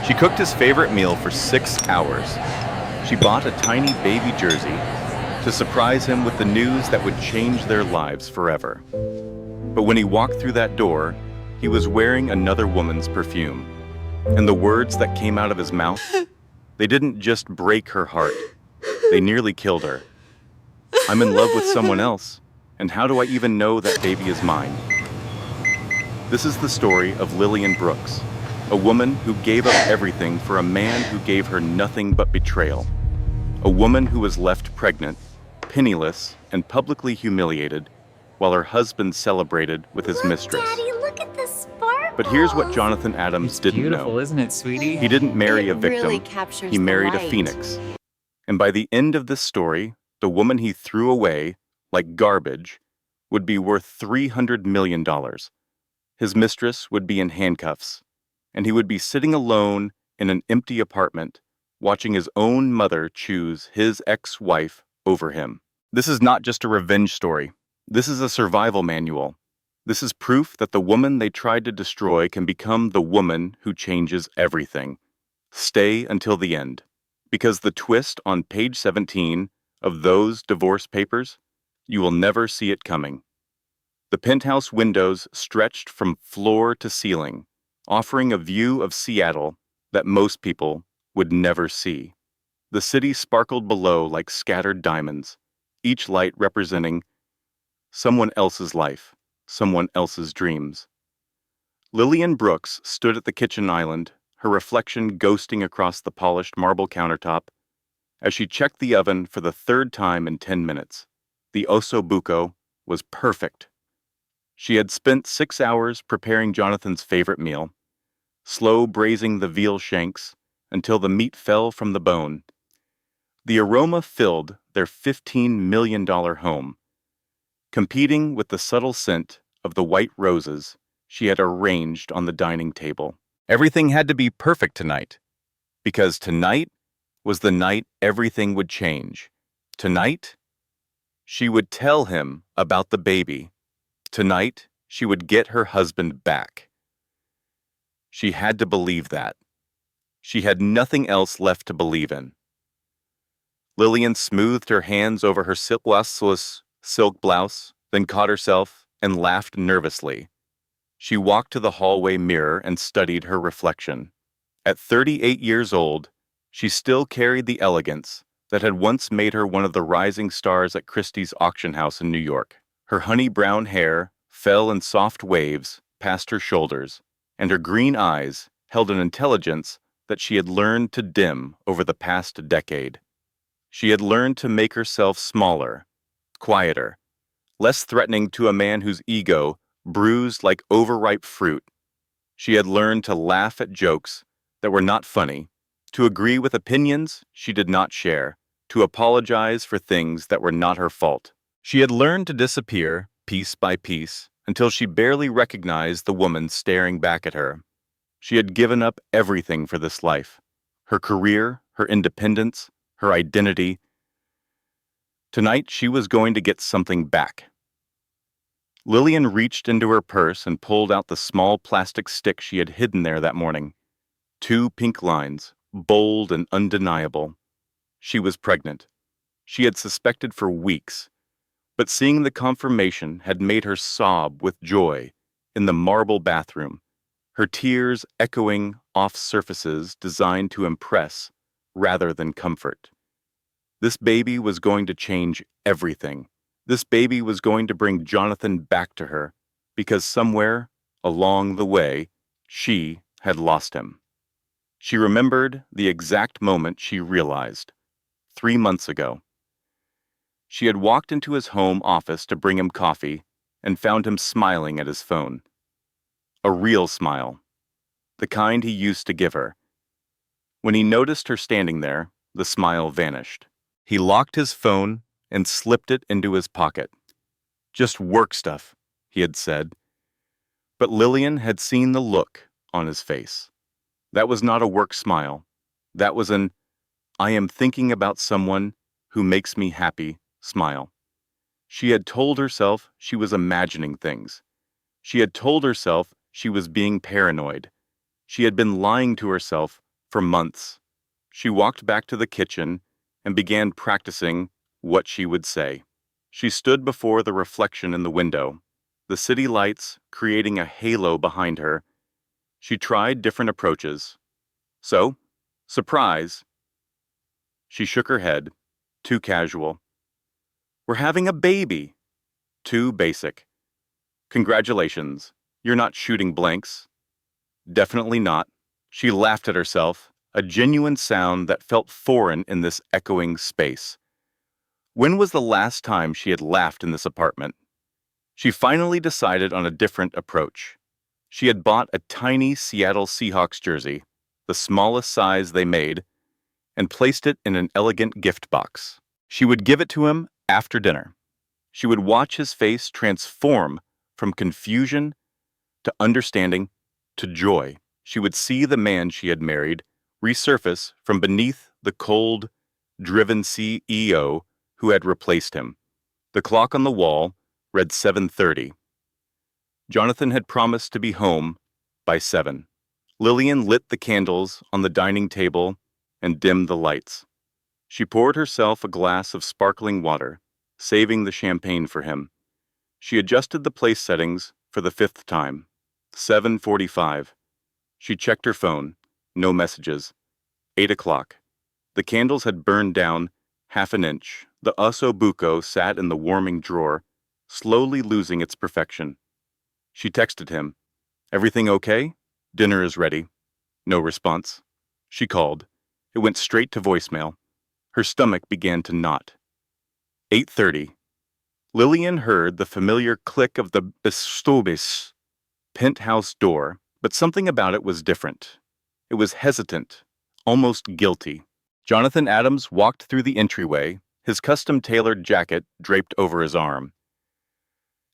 She cooked his favorite meal for 6 hours. She bought a tiny baby jersey to surprise him with the news that would change their lives forever. But when he walked through that door, he was wearing another woman's perfume. And the words that came out of his mouth, they didn't just break her heart, they nearly killed her. I'm in love with someone else, and how do I even know that baby is mine? This is the story of Lillian Brooks, a woman who gave up everything for a man who gave her nothing but betrayal. A woman who was left pregnant, penniless, and publicly humiliated, while her husband celebrated with his mistress. Daddy, look at the sparkles. But here's what Jonathan Adams It's didn't beautiful, know. isn't it, sweetie? He didn't marry a It victim, really captures he the married a light. phoenix. And by the end of this story, the woman he threw away, like garbage, would be worth $300 million. His mistress would be in handcuffs, and he would be sitting alone in an empty apartment, watching his own mother choose his ex-wife over him. This is not just a revenge story. This is a survival manual. This is proof that the woman they tried to destroy can become the woman who changes everything. Stay until the end, because the twist on page 17 of those divorce papers, you will never see it coming. The penthouse windows stretched from floor to ceiling, offering a view of Seattle that most people would never see. The city sparkled below like scattered diamonds, each light representing someone else's life, someone else's dreams. Lillian Brooks stood at the kitchen island, her reflection ghosting across the polished marble countertop, as she checked the oven for the third time in 10 minutes. The osso buco was perfect. She had spent 6 hours preparing Jonathan's favorite meal, slow braising the veal shanks until the meat fell from the bone. The aroma filled their $15 million home, competing with the subtle scent of the white roses she had arranged on the dining table. Everything had to be perfect tonight, because tonight was the night everything would change. Tonight, she would tell him about the baby. Tonight, she would get her husband back. She had to believe that. She had nothing else left to believe in. Lillian smoothed her hands over her silk blouse, then caught herself and laughed nervously. She walked to the hallway mirror and studied her reflection. At 38 years old, she still carried the elegance that had once made her one of the rising stars at Christie's auction house in New York. Her honey brown hair fell in soft waves past her shoulders, and her green eyes held an intelligence that she had learned to dim over the past decade. She had learned to make herself smaller, quieter, less threatening to a man whose ego bruised like overripe fruit. She had learned to laugh at jokes that were not funny, to agree with opinions she did not share, to apologize for things that were not her fault. She had learned to disappear, piece by piece, until she barely recognized the woman staring back at her. She had given up everything for this life, her career, her independence, her identity. Tonight she was going to get something back. Lillian reached into her purse and pulled out the small plastic stick she had hidden there that morning. 2 pink lines, bold and undeniable. She was pregnant. She had suspected for weeks, but seeing the confirmation had made her sob with joy in the marble bathroom, her tears echoing off surfaces designed to impress rather than comfort. This baby was going to change everything. This baby was going to bring Jonathan back to her, because somewhere along the way, she had lost him. She remembered the exact moment she realized, 3 months ago. She had walked into his home office to bring him coffee and found him smiling at his phone. A real smile, the kind he used to give her. When he noticed her standing there, the smile vanished. He locked his phone and slipped it into his pocket. Just work stuff, he had said. But Lillian had seen the look on his face. That was not a work smile. That was an, I am thinking about someone who makes me happy smile. She had told herself she was imagining things. She had told herself she was being paranoid. She had been lying to herself for months. She walked back to the kitchen and began practicing what she would say. She stood before the reflection in the window, the city lights creating a halo behind her. She tried different approaches. So, surprise, she shook her head, too casual. We're having a baby. Too basic. Congratulations, you're not shooting blanks. Definitely not. She laughed at herself, a genuine sound that felt foreign in this echoing space. When was the last time she had laughed in this apartment? She finally decided on a different approach. She had bought a tiny Seattle Seahawks jersey, the smallest size they made, and placed it in an elegant gift box. She would give it to him after dinner. She would watch his face transform from confusion to understanding to joy. She would see the man she had married resurface from beneath the cold, driven CEO who had replaced him. The clock on the wall read 7:30. Jonathan had promised to be home by 7. Lillian lit the candles on the dining table and dimmed the lights. She poured herself a glass of sparkling water, saving the champagne for him. She adjusted the place settings for the 5th time. 7:45. She checked her phone. No messages. 8 o'clock. The candles had burned down half an inch. The osso buco sat in the warming drawer, slowly losing its perfection. She texted him, "Everything okay? Dinner is ready." No response. She called. It went straight to voicemail. Her stomach began to knot. 8:30. Lillian heard the familiar click of the Bestobis penthouse door, but something about it was different. It was hesitant, almost guilty. Jonathan Adams walked through the entryway, his custom-tailored jacket draped over his arm.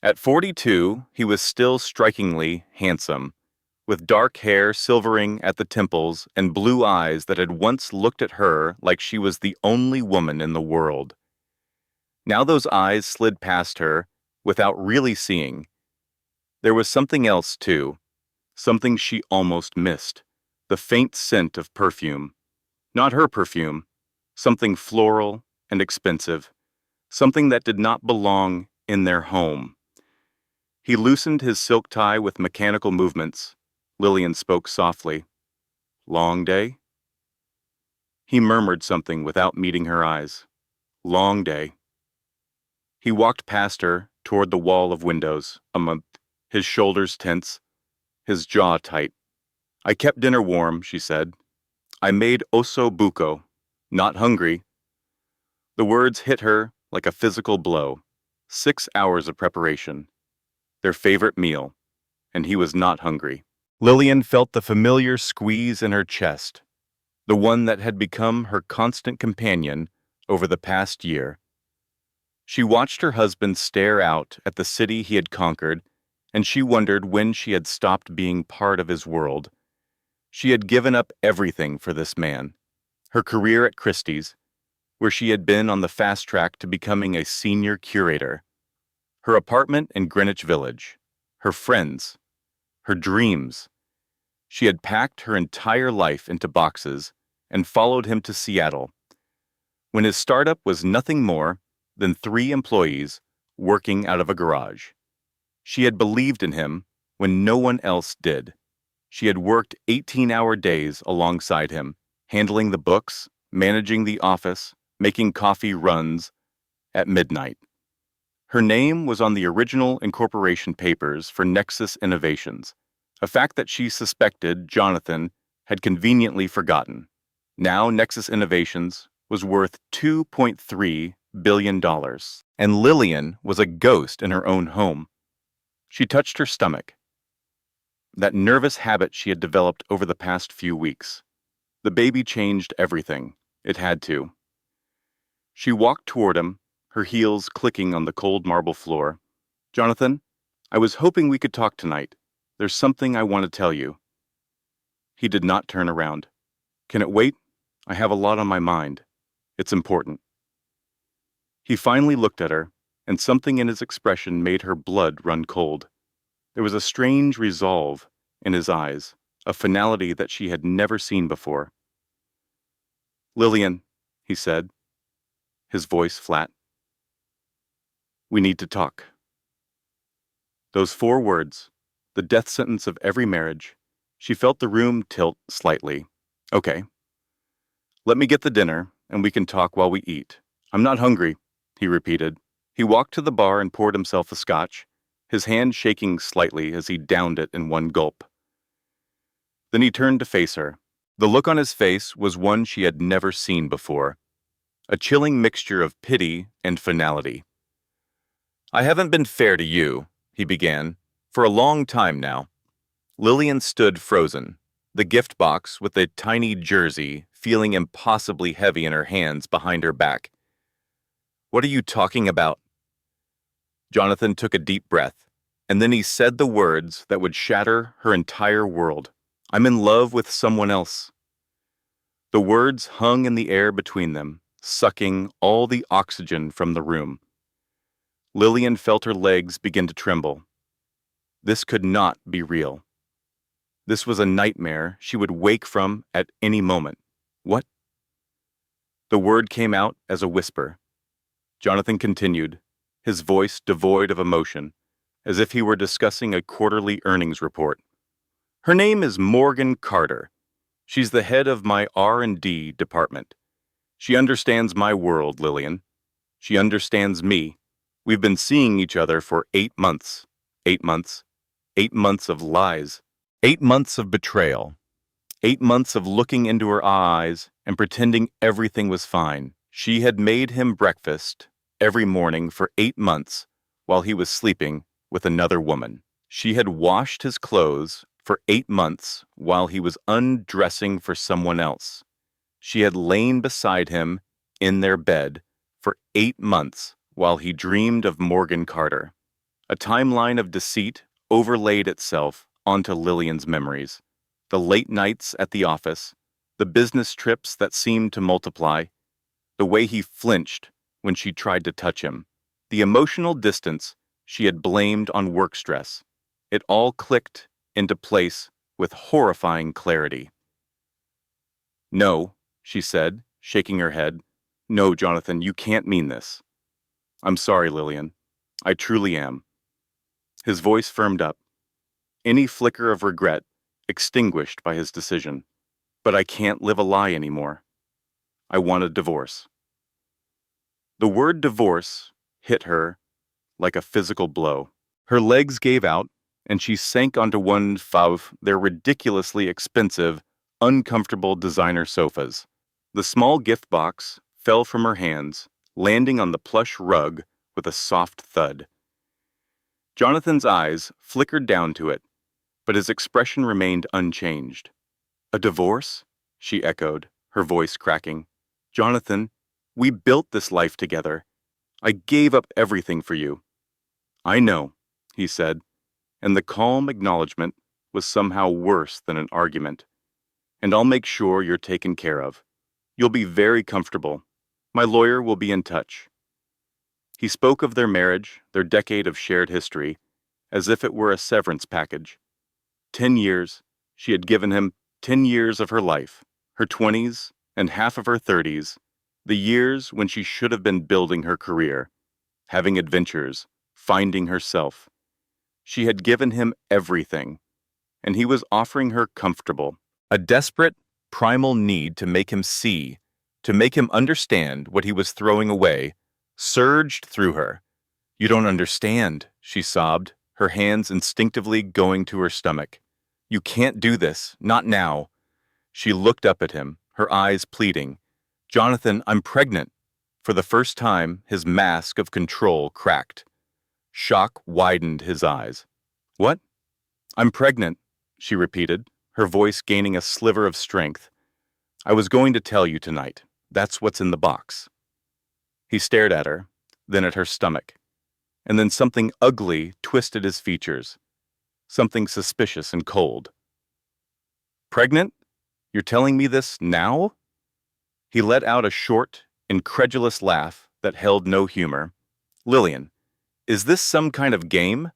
At 42, he was still strikingly handsome, with dark hair silvering at the temples and blue eyes that had once looked at her like she was the only woman in the world. Now those eyes slid past her without really seeing. There was something else, too, something she almost missed, the faint scent of perfume. Not her perfume, something floral and expensive, something that did not belong in their home. He loosened his silk tie with mechanical movements. Lillian spoke softly. "Long day?" He murmured something without meeting her eyes. "Long day." He walked past her toward the wall of windows, his shoulders tense, his jaw tight. "I kept dinner warm," she said. "I made osso buco. Not hungry." The words hit her like a physical blow. 6 hours of preparation. Their favorite meal. And he was not hungry. Lillian felt the familiar squeeze in her chest, the one that had become her constant companion over the past year. She watched her husband stare out at the city he had conquered, and she wondered when she had stopped being part of his world. She had given up everything for this man. Her career at Christie's, where she had been on the fast track to becoming a senior curator. Her apartment in Greenwich Village. Her friends. Her dreams. She had packed her entire life into boxes and followed him to Seattle, when his startup was nothing more than 3 employees working out of a garage. She had believed in him when no one else did. She had worked 18-hour days alongside him, handling the books, managing the office, making coffee runs at midnight. Her name was on the original incorporation papers for Nexus Innovations, a fact that she suspected Jonathan had conveniently forgotten. Now Nexus Innovations was worth $2.3 billion, and Lillian was a ghost in her own home. She touched her stomach, that nervous habit she had developed over the past few weeks. The baby changed everything. It had to. She walked toward him, her heels clicking on the cold marble floor. "Jonathan, I was hoping we could talk tonight. There's something I want to tell you." He did not turn around. "Can it wait? I have a lot on my mind. It's important." He finally looked at her, and something in his expression made her blood run cold. There was a strange resolve in his eyes, a finality that she had never seen before. Lillian, he said, his voice flat. We need to talk. Those 4 words, the death sentence of every marriage. She felt the room tilt slightly. Okay, let me get the dinner, and we can talk while we eat. I'm not hungry, he repeated. He walked to the bar and poured himself a scotch, his hand shaking slightly as he downed it in one gulp. Then he turned to face her. The look on his face was one she had never seen before, a chilling mixture of pity and finality. I haven't been fair to you, he began, for a long time now. Lillian stood frozen, the gift box with the tiny jersey feeling impossibly heavy in her hands behind her back. What are you talking about? Jonathan took a deep breath, and then he said the words that would shatter her entire world. I'm in love with someone else. The words hung in the air between them, sucking all the oxygen from the room. Lillian felt her legs begin to tremble. This could not be real. This was a nightmare she would wake from at any moment. What? The word came out as a whisper. Jonathan continued, his voice devoid of emotion, as if he were discussing a quarterly earnings report. Her name is Morgan Carter. She's the head of my R&D department. She understands my world, Lillian. She understands me. We've been seeing each other for 8 months. 8 months. 8 months of lies. 8 months of betrayal. 8 months of looking into her eyes and pretending everything was fine. She had made him breakfast every morning for 8 months while he was sleeping with another woman. She had washed his clothes for 8 months while he was undressing for someone else. She had lain beside him in their bed for 8 months while he dreamed of Morgan Carter. A timeline of deceit overlaid itself onto Lillian's memories. The late nights at the office, the business trips that seemed to multiply, the way he flinched when she tried to touch him, the emotional distance she had blamed on work stress. It all clicked into place with horrifying clarity. No, she said, shaking her head. No, Jonathan, you can't mean this. I'm sorry, Lillian. I truly am. His voice firmed up, any flicker of regret extinguished by his decision. But I can't live a lie anymore. I want a divorce. The word divorce hit her like a physical blow. Her legs gave out, and she sank onto one of their ridiculously expensive, uncomfortable designer sofas. The small gift box fell from her hands, landing on the plush rug with a soft thud. Jonathan's eyes flickered down to it, but his expression remained unchanged. A divorce? She echoed, her voice cracking. Jonathan, we built this life together. I gave up everything for you. I know, he said, and the calm acknowledgement was somehow worse than an argument. And I'll make sure you're taken care of. You'll be very comfortable. My lawyer will be in touch. He spoke of their marriage, their decade of shared history, as if it were a severance package. 10 years, she had given him 10 years of her life, her 20s and half of her 30s, the years when she should have been building her career, having adventures, finding herself. She had given him everything, and he was offering her comfortable. A desperate, primal need to make him see, to make him understand what he was throwing away, surged through her. You don't understand, she sobbed, her hands instinctively going to her stomach. You can't do this, not now. She looked up at him, her eyes pleading. Jonathan, I'm pregnant. For the first time, his mask of control cracked. Shock widened his eyes. What? I'm pregnant, she repeated, her voice gaining a sliver of strength. I was going to tell you tonight. That's what's in the box. He stared at her, then at her stomach. And then something ugly twisted his features. Something suspicious and cold. Pregnant? You're telling me this now? He let out a short, incredulous laugh that held no humor. Lillian, is this some kind of game?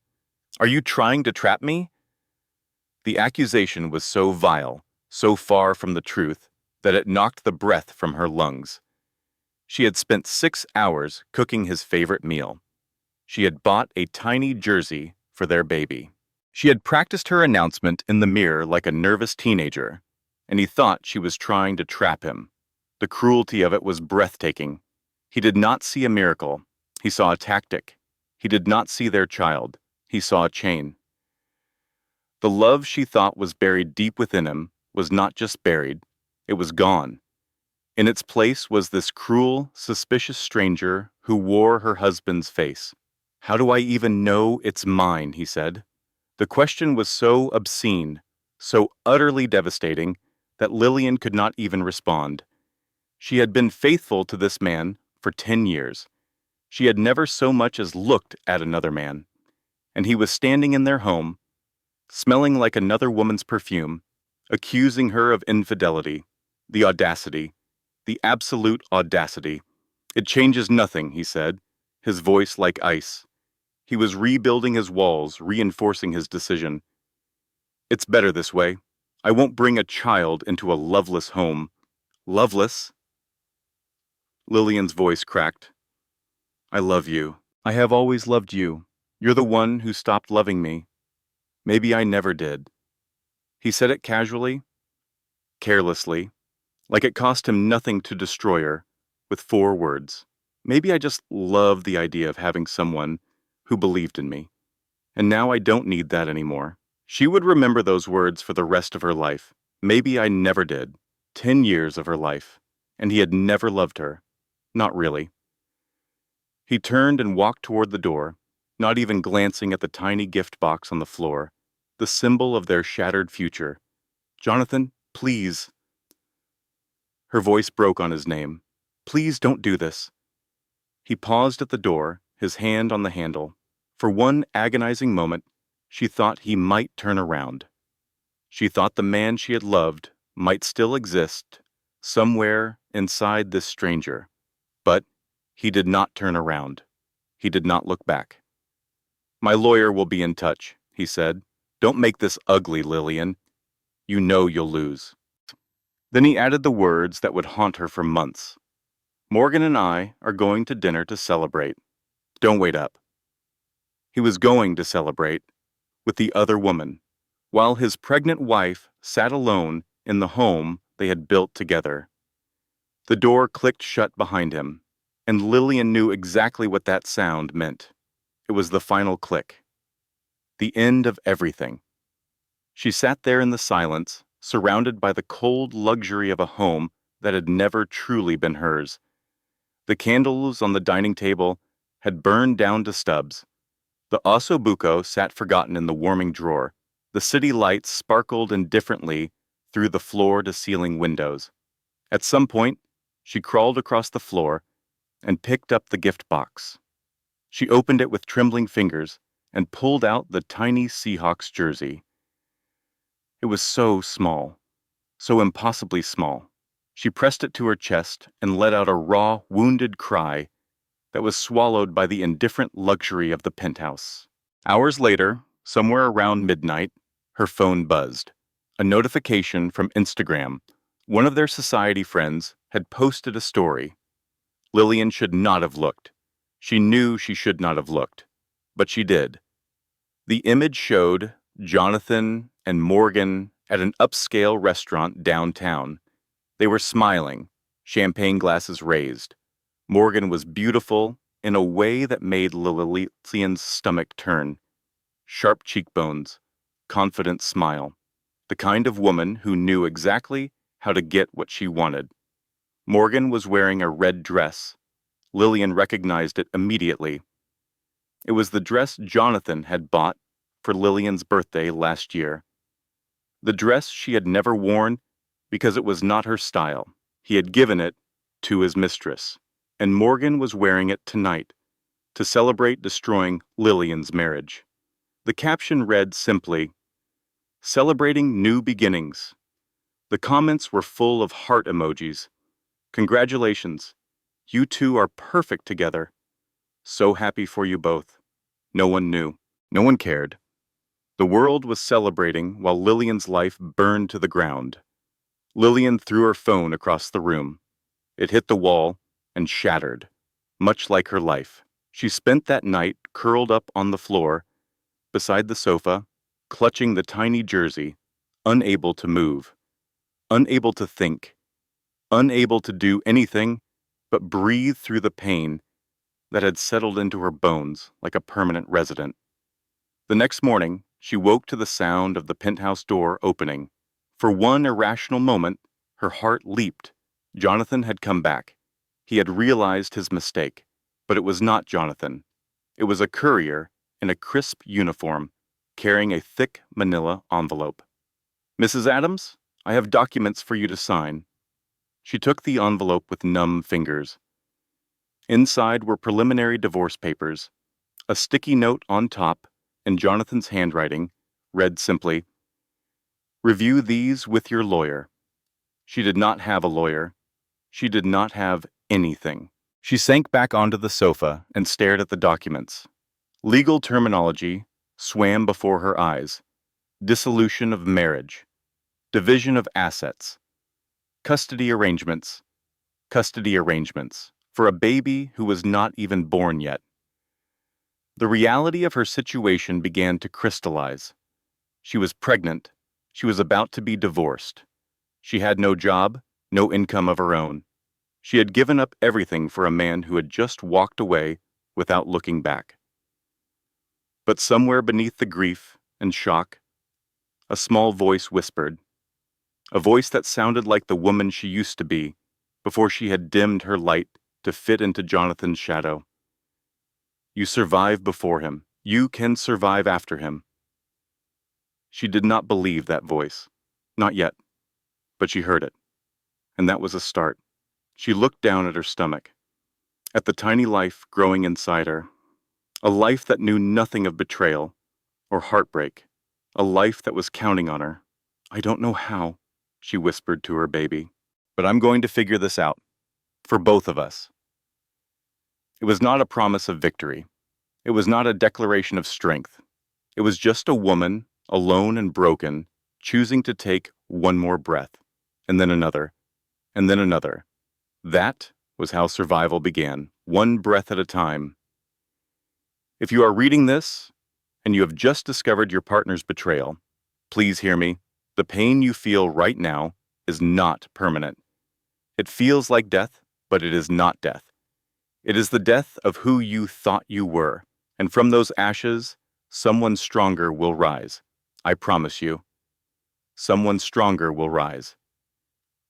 Are you trying to trap me? The accusation was so vile, so far from the truth, that it knocked the breath from her lungs. She had spent 6 hours cooking his favorite meal. She had bought a tiny jersey for their baby. She had practiced her announcement in the mirror like a nervous teenager, and he thought she was trying to trap him. The cruelty of it was breathtaking. He did not see a miracle. He saw a tactic. He did not see their child. He saw a chain. The love she thought was buried deep within him was not just buried, it was gone. In its place was this cruel, suspicious stranger who wore her husband's face. "How do I even know it's mine?" he said. The question was so obscene, so utterly devastating, that Lillian could not even respond. She had been faithful to this man for 10 years. She had never so much as looked at another man. And he was standing in their home, smelling like another woman's perfume, accusing her of infidelity. The audacity, the absolute audacity. "It changes nothing," he said, his voice like ice. He was rebuilding his walls, reinforcing his decision. "It's better this way. I won't bring a child into a loveless home." "Loveless?" Lillian's voice cracked. "I love you. I have always loved you. You're the one who stopped loving me. Maybe I never did." He said it casually, carelessly, like it cost him nothing to destroy her, with 4 words. "Maybe I just loved the idea of having someone who believed in me. And now I don't need that anymore." She would remember those words for the rest of her life. Maybe I never did. 10 years of her life. And he had never loved her. Not really. He turned and walked toward the door, not even glancing at the tiny gift box on the floor, the symbol of their shattered future. "Jonathan, please." Her voice broke on his name. "Please don't do this." He paused at the door, his hand on the handle. For one agonizing moment, she thought he might turn around. She thought the man she had loved might still exist somewhere inside this stranger. But he did not turn around. He did not look back. "My lawyer will be in touch," he said. "Don't make this ugly, Lillian. You know you'll lose." Then he added the words that would haunt her for months. "Morgan and I are going to dinner to celebrate. Don't wait up." He was going to celebrate with the other woman, while his pregnant wife sat alone in the home they had built together. The door clicked shut behind him, and Lillian knew exactly what that sound meant. It was the final click. The end of everything. She sat there in the silence, surrounded by the cold luxury of a home that had never truly been hers. The candles on the dining table had burned down to stubs. The ossobuco sat forgotten in the warming drawer. The city lights sparkled indifferently through the floor-to-ceiling windows. At some point, she crawled across the floor and picked up the gift box. She opened it with trembling fingers and pulled out the tiny Seahawks jersey. It was so small, so impossibly small. She pressed it to her chest and let out a raw, wounded cry that was swallowed by the indifferent luxury of the penthouse. Hours later, somewhere around midnight, her phone buzzed. A notification from Instagram. One of their society friends had posted a story. Lillian should not have looked. She knew she should not have looked, but she did. The image showed Jonathan and Morgan at an upscale restaurant downtown. They were smiling, champagne glasses raised. Morgan was beautiful in a way that made Lillian's stomach turn. Sharp cheekbones, confident smile. The kind of woman who knew exactly how to get what she wanted. Morgan was wearing a red dress. Lillian recognized it immediately. It was the dress Jonathan had bought for Lillian's birthday last year. The dress she had never worn because it was not her style. He had given it to his mistress, and Morgan was wearing it tonight to celebrate destroying Lillian's marriage. The caption read simply, "Celebrating new beginnings." The comments were full of heart emojis. "Congratulations. You two are perfect together. So happy for you both." No one knew. No one cared. The world was celebrating while Lillian's life burned to the ground. Lillian threw her phone across the room. It hit the wall and shattered, much like her life. She spent that night curled up on the floor, beside the sofa, clutching the tiny jersey, unable to move, unable to think, unable to do anything but breathe through the pain that had settled into her bones like a permanent resident. The next morning, she woke to the sound of the penthouse door opening. For one irrational moment, her heart leaped. Jonathan had come back. He had realized his mistake. But it was not Jonathan. It was a courier in a crisp uniform, carrying a thick manila envelope. "Mrs. Adams, I have documents for you to sign." She took the envelope with numb fingers. Inside were preliminary divorce papers. A sticky note on top, in Jonathan's handwriting, read simply, "Review these with your lawyer." She did not have a lawyer. She did not have anything. She sank back onto the sofa and stared at the documents. Legal terminology swam before her eyes. Dissolution of marriage, division of assets, custody arrangements, for a baby who was not even born yet. The reality of her situation began to crystallize. She was pregnant. She was about to be divorced. She had no job, no income of her own. She had given up everything for a man who had just walked away without looking back. But somewhere beneath the grief and shock, a small voice whispered, a voice that sounded like the woman she used to be before she had dimmed her light to fit into Jonathan's shadow. "You survive before him. You can survive after him." She did not believe that voice. Not yet. But she heard it. And that was a start. She looked down at her stomach, at the tiny life growing inside her, a life that knew nothing of betrayal or heartbreak, a life that was counting on her. "I don't know how," she whispered to her baby, "but I'm going to figure this out, for both of us." It was not a promise of victory. It was not a declaration of strength. It was just a woman, alone and broken, choosing to take one more breath, and then another, and then another. That was how survival began, one breath at a time. If you are reading this, and you have just discovered your partner's betrayal, please hear me. The pain you feel right now is not permanent. It feels like death, but it is not death. It is the death of who you thought you were, and from those ashes, someone stronger will rise. I promise you. Someone stronger will rise.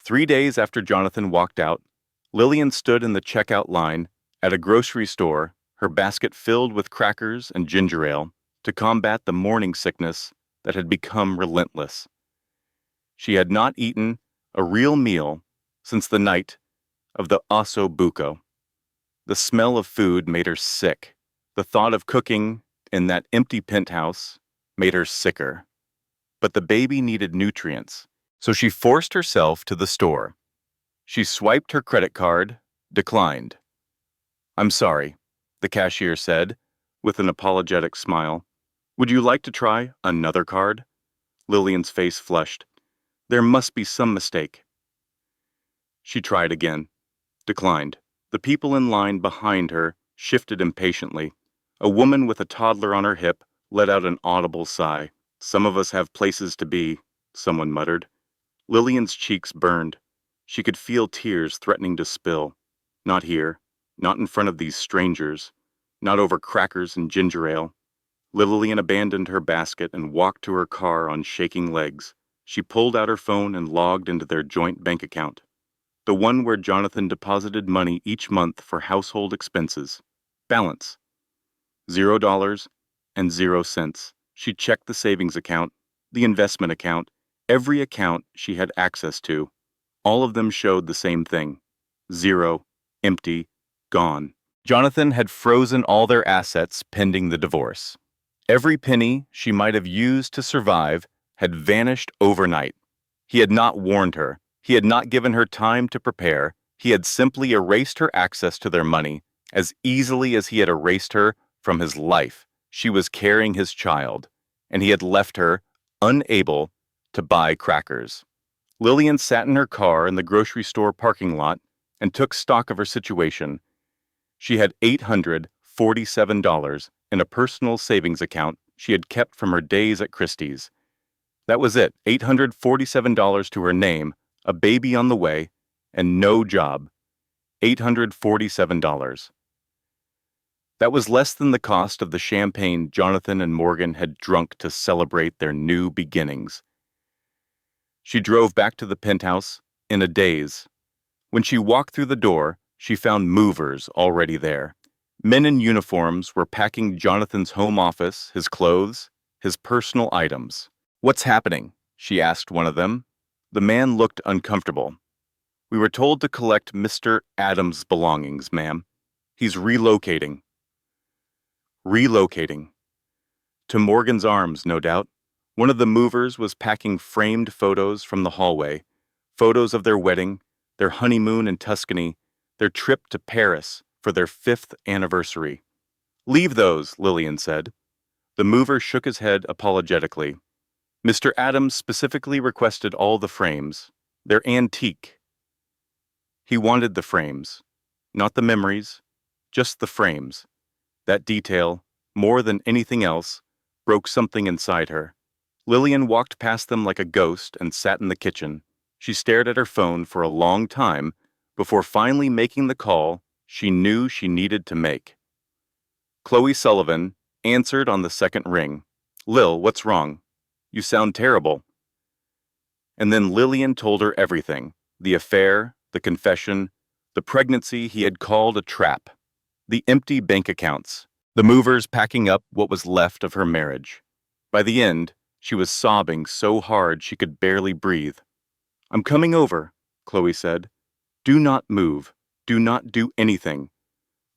3 days after Jonathan walked out, Lillian stood in the checkout line at a grocery store, her basket filled with crackers and ginger ale, to combat the morning sickness that had become relentless. She had not eaten a real meal since the night of the osso buco. The smell of food made her sick. The thought of cooking in that empty penthouse made her sicker. But the baby needed nutrients, so she forced herself to the store. She swiped her credit card, declined. "I'm sorry," the cashier said, with an apologetic smile. "Would you like to try another card?" Lillian's face flushed. There must be some mistake. She tried again, declined. The people in line behind her shifted impatiently. A woman with a toddler on her hip let out an audible sigh. "Some of us have places to be," someone muttered. Lillian's cheeks burned. She could feel tears threatening to spill. Not here, not in front of these strangers, not over crackers and ginger ale. Lillian abandoned her basket and walked to her car on shaking legs. She pulled out her phone and logged into their joint bank account, the one where Jonathan deposited money each month for household expenses. Balance: $0 and 0 cents. She checked the savings account, the investment account, every account she had access to. All of them showed the same thing: zero, empty, gone. Jonathan had frozen all their assets pending the divorce. Every penny she might have used to survive had vanished overnight. He had not warned her. He had not given her time to prepare. He had simply erased her access to their money as easily as he had erased her from his life. She was carrying his child, and he had left her unable to buy crackers. Lillian sat in her car in the grocery store parking lot and took stock of her situation. She had $847 in a personal savings account she had kept from her days at Christie's. That was it, $847 to her name, a baby on the way, and no job. $847. That was less than the cost of the champagne Jonathan and Morgan had drunk to celebrate their new beginnings. She drove back to the penthouse in a daze. When she walked through the door, she found movers already there. Men in uniforms were packing Jonathan's home office, his clothes, his personal items. "What's happening?" she asked one of them. The man looked uncomfortable. "We were told to collect Mr. Adams' belongings, ma'am. He's relocating." Relocating. To Morgan's Arms, no doubt. One of the movers was packing framed photos from the hallway. Photos of their wedding, their honeymoon in Tuscany, their trip to Paris for their 5th anniversary. "Leave those," Lillian said. The mover shook his head apologetically. "Mr. Adams specifically requested all the frames. They're antique." He wanted the frames, not the memories, just the frames. That detail, more than anything else, broke something inside her. Lillian walked past them like a ghost and sat in the kitchen. She stared at her phone for a long time before finally making the call she knew she needed to make. Chloe Sullivan answered on the second ring. "Lil, what's wrong? You sound terrible." And then Lillian told her everything: the affair, the confession, the pregnancy he had called a trap, the empty bank accounts, the movers packing up what was left of her marriage. By the end, she was sobbing so hard she could barely breathe. "I'm coming over," Chloe said. "Do not move. Do not do anything.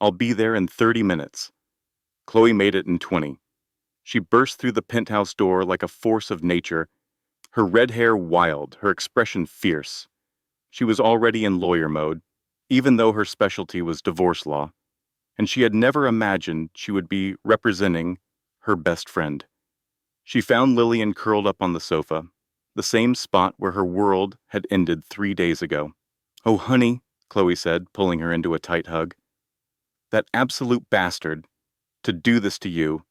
I'll be there in 30 minutes. Chloe made it in 20. She burst through the penthouse door like a force of nature, her red hair wild, her expression fierce. She was already in lawyer mode, even though her specialty was divorce law, and she had never imagined she would be representing her best friend. She found Lillian curled up on the sofa, the same spot where her world had ended 3 days ago. "Oh, honey," Chloe said, pulling her into a tight hug. "That absolute bastard, to do this to you,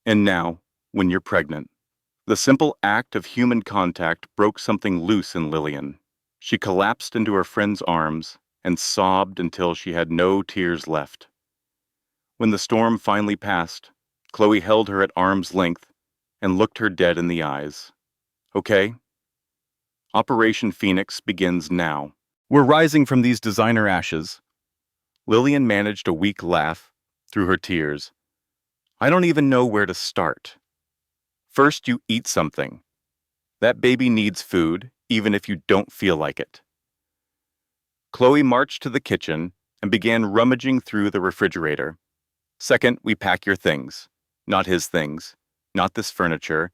and now, when you're pregnant." The simple act of human contact broke something loose in Lillian. She collapsed into her friend's arms and sobbed until she had no tears left. When the storm finally passed, Chloe held her at arm's length and looked her dead in the eyes. "Okay? Operation Phoenix begins now. We're rising from these designer ashes." Lillian managed a weak laugh through her tears. "I don't even know where to start. First, you eat something. That baby needs food, even if you don't feel like it." Chloe marched to the kitchen and began rummaging through the refrigerator. "Second, we pack your things. Not his things. Not this furniture.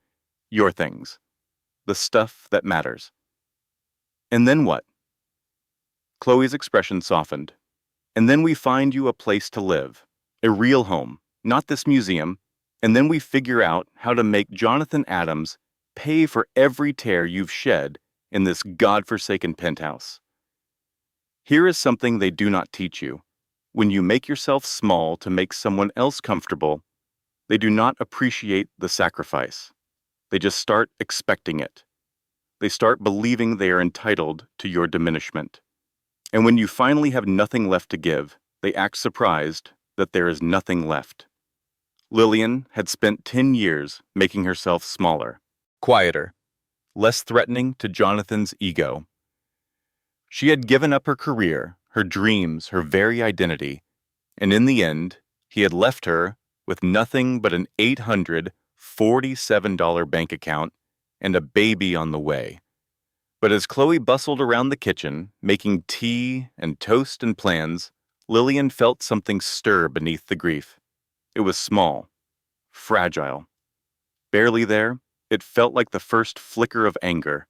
Your things. The stuff that matters." "And then what?" Chloe's expression softened. "And then we find you a place to live. A real home. Not this museum. And then we figure out how to make Jonathan Adams pay for every tear you've shed in this godforsaken penthouse." Here is something they do not teach you. When you make yourself small to make someone else comfortable, they do not appreciate the sacrifice. They just start expecting it. They start believing they are entitled to your diminishment. And when you finally have nothing left to give, they act surprised that there is nothing left. Lillian had spent 10 years making herself smaller, quieter, less threatening to Jonathan's ego. She had given up her career, her dreams, her very identity, and in the end, he had left her with nothing but an $847 bank account and a baby on the way. But as Chloe bustled around the kitchen, making tea and toast and plans, Lillian felt something stir beneath the grief. It was small, fragile. Barely there, it felt like the first flicker of anger.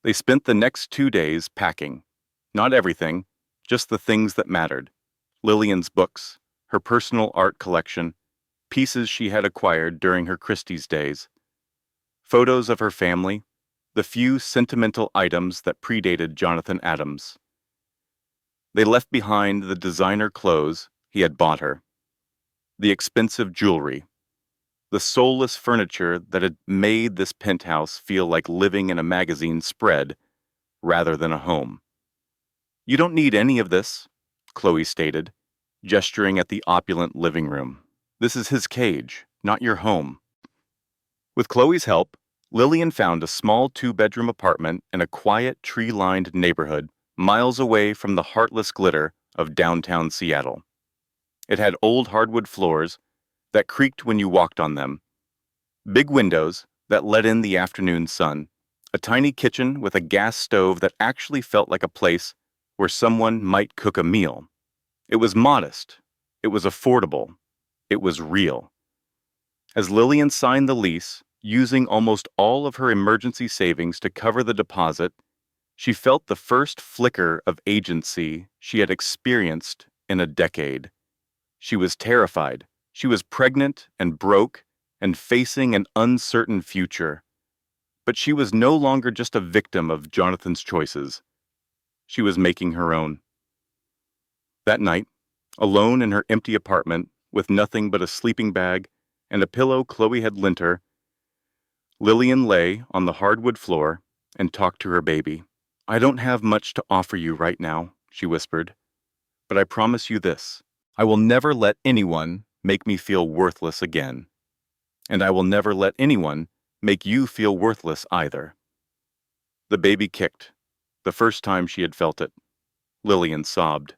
They spent the next 2 days packing. Not everything, just the things that mattered. Lillian's books, her personal art collection, pieces she had acquired during her Christie's days, photos of her family, the few sentimental items that predated Jonathan Adams. They left behind the designer clothes he had bought her, the expensive jewelry, the soulless furniture that had made this penthouse feel like living in a magazine spread rather than a home. "You don't need any of this," Chloe stated, gesturing at the opulent living room. "This is his cage, not your home." With Chloe's help, Lillian found a small two-bedroom apartment in a quiet, tree-lined neighborhood miles away from the heartless glitter of downtown Seattle. It had old hardwood floors that creaked when you walked on them, big windows that let in the afternoon sun, a tiny kitchen with a gas stove that actually felt like a place where someone might cook a meal. It was modest. It was affordable. It was real. As Lillian signed the lease, using almost all of her emergency savings to cover the deposit, she felt the first flicker of agency she had experienced in a decade. She was terrified. She was pregnant and broke and facing an uncertain future. But she was no longer just a victim of Jonathan's choices. She was making her own. That night, alone in her empty apartment, with nothing but a sleeping bag and a pillow Chloe had lent her, Lillian lay on the hardwood floor and talked to her baby. "I don't have much to offer you right now," she whispered, "but I promise you this. I will never let anyone make me feel worthless again. And I will never let anyone make you feel worthless either." The baby kicked, the first time she had felt it. Lillian sobbed.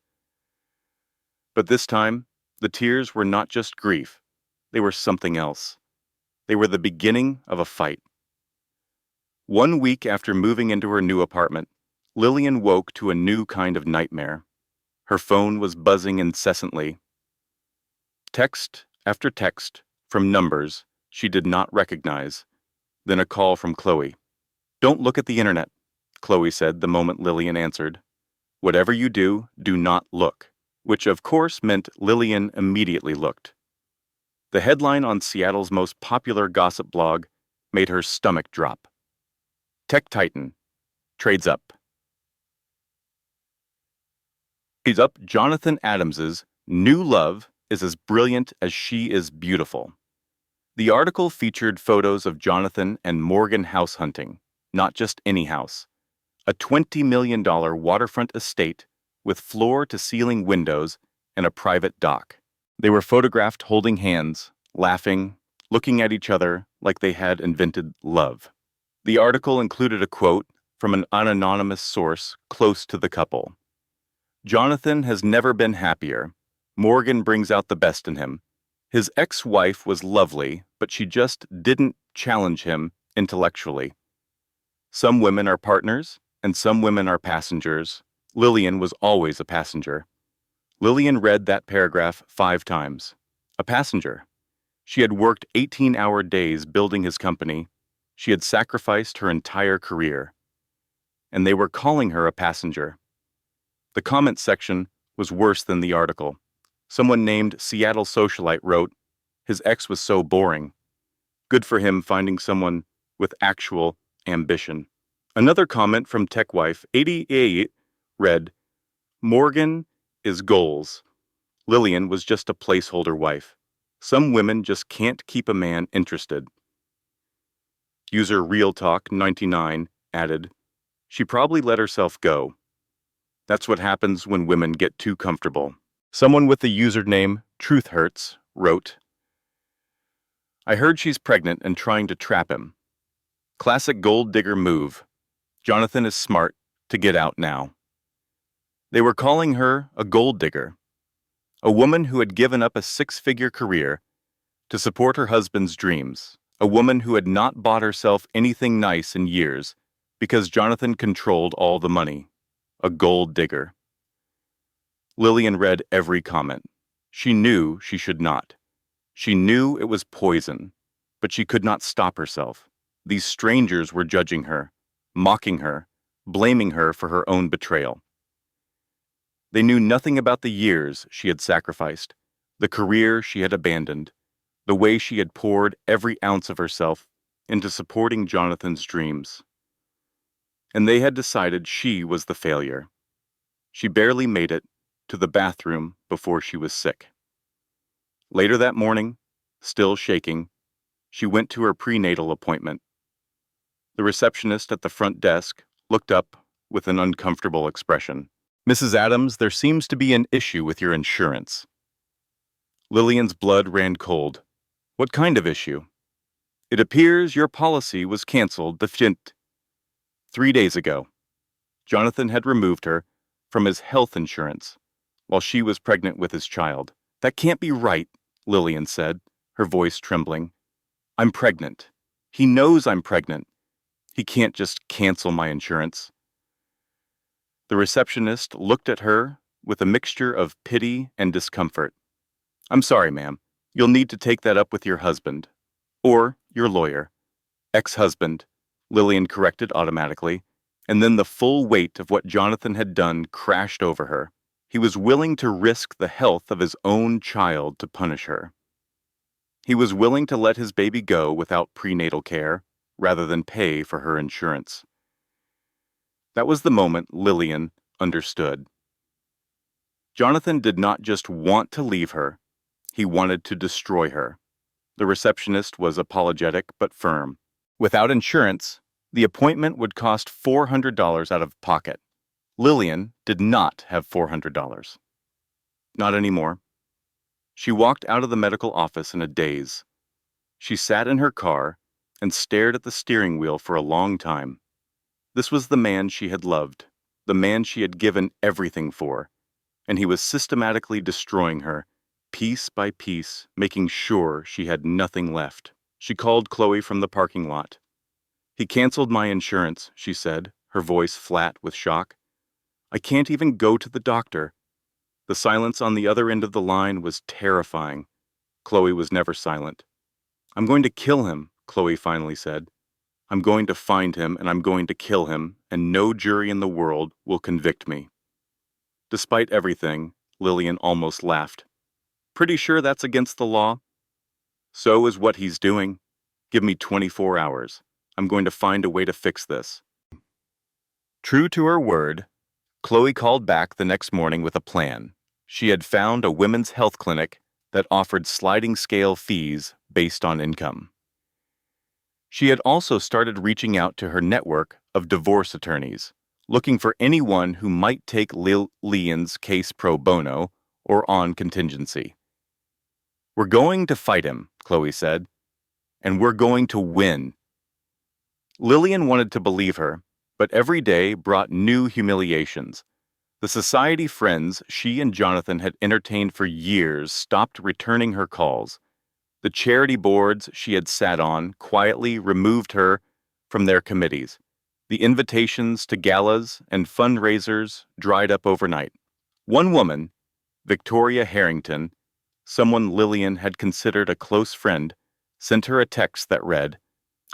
But this time, the tears were not just grief. They were something else. They were the beginning of a fight. 1 week after moving into her new apartment, Lillian woke to a new kind of nightmare. Her phone was buzzing incessantly. Text after text from numbers she did not recognize, then a call from Chloe. "Don't look at the internet," Chloe said the moment Lillian answered. "Whatever you do, do not look," which of course meant Lillian immediately looked. The headline on Seattle's most popular gossip blog made her stomach drop. "Tech Titan trades up." Trades up Jonathan Adams's new love is as brilliant as she is beautiful. The article featured photos of Jonathan and Morgan house hunting, not just any house. A $20 million waterfront estate with floor-to-ceiling windows and a private dock. They were photographed holding hands, laughing, looking at each other like they had invented love. The article included a quote from an anonymous source close to the couple. "Jonathan has never been happier. Morgan brings out the best in him. His ex-wife was lovely, but she just didn't challenge him intellectually. Some women are partners, and some women are passengers. Lillian was always a passenger." Lillian read that paragraph 5 times. A passenger. She had worked 18-hour days building his company. She had sacrificed her entire career. And they were calling her a passenger. The comment section was worse than the article. Someone named Seattle Socialite wrote, "His ex was so boring. Good for him finding someone with actual ambition." Another comment from TechWife 88 read, "Morgan is goals. Lillian was just a placeholder wife. Some women just can't keep a man interested." User RealTalk99 added, "She probably let herself go. That's what happens when women get too comfortable." Someone with the username TruthHurts wrote, "I heard she's pregnant and trying to trap him. Classic gold digger move. Jonathan is smart to get out now." They were calling her a gold digger, a woman who had given up a 6-figure career to support her husband's dreams, a woman who had not bought herself anything nice in years because Jonathan controlled all the money. A gold digger. Lillian read every comment. She knew she should not. She knew it was poison, but she could not stop herself. These strangers were judging her, mocking her, blaming her for her own betrayal. They knew nothing about the years she had sacrificed, the career she had abandoned, the way she had poured every ounce of herself into supporting Jonathan's dreams. and they had decided she was the failure. She barely made it to the bathroom before she was sick. Later that morning, still shaking, she went to her prenatal appointment. The receptionist at the front desk looked up with an uncomfortable expression. "Mrs. Adams, there seems to be an issue with your insurance." Lillian's blood ran cold. "What kind of issue?" "It appears your policy was canceled 3 days ago." Jonathan had removed her from his health insurance while she was pregnant with his child. "That can't be right," Lillian said, her voice trembling. "I'm pregnant. He knows I'm pregnant. He can't just cancel my insurance." The receptionist looked at her with a mixture of pity and discomfort. "I'm sorry, ma'am. You'll need to take that up with your husband. Or your lawyer." "Ex-husband," Lillian corrected automatically, and then the full weight of what Jonathan had done crashed over her. He was willing to risk the health of his own child to punish her. He was willing to let his baby go without prenatal care, rather than pay for her insurance. That was the moment Lillian understood. Jonathan did not just want to leave her, he wanted to destroy her. The receptionist was apologetic but firm. Without insurance, the appointment would cost $400 out of pocket. Lillian did not have $400. Not anymore. She walked out of the medical office in a daze. She sat in her car and stared at the steering wheel for a long time. This was the man she had loved, the man she had given everything for, and he was systematically destroying her, piece by piece, making sure she had nothing left. She called Chloe from the parking lot. "He canceled my insurance," she said, her voice flat with shock. "I can't even go to the doctor." The silence on the other end of the line was terrifying. Chloe was never silent. "I'm going to kill him," Chloe finally said. "I'm going to find him and I'm going to kill him, and no jury in the world will convict me." Despite everything, Lillian almost laughed. "Pretty sure that's against the law?" "So is what he's doing. Give me 24 hours. I'm going to find a way to fix this." True to her word, Chloe called back the next morning with a plan. She had found a women's health clinic that offered sliding scale fees based on income. She had also started reaching out to her network of divorce attorneys, looking for anyone who might take Lillian's case pro bono or on contingency. "We're going to fight him," Chloe said, "and we're going to win." Lillian wanted to believe her, but every day brought new humiliations. The society friends she and Jonathan had entertained for years stopped returning her calls. The charity boards she had sat on quietly removed her from their committees. The invitations to galas and fundraisers dried up overnight. One woman, Victoria Harrington, someone Lillian had considered a close friend, sent her a text that read,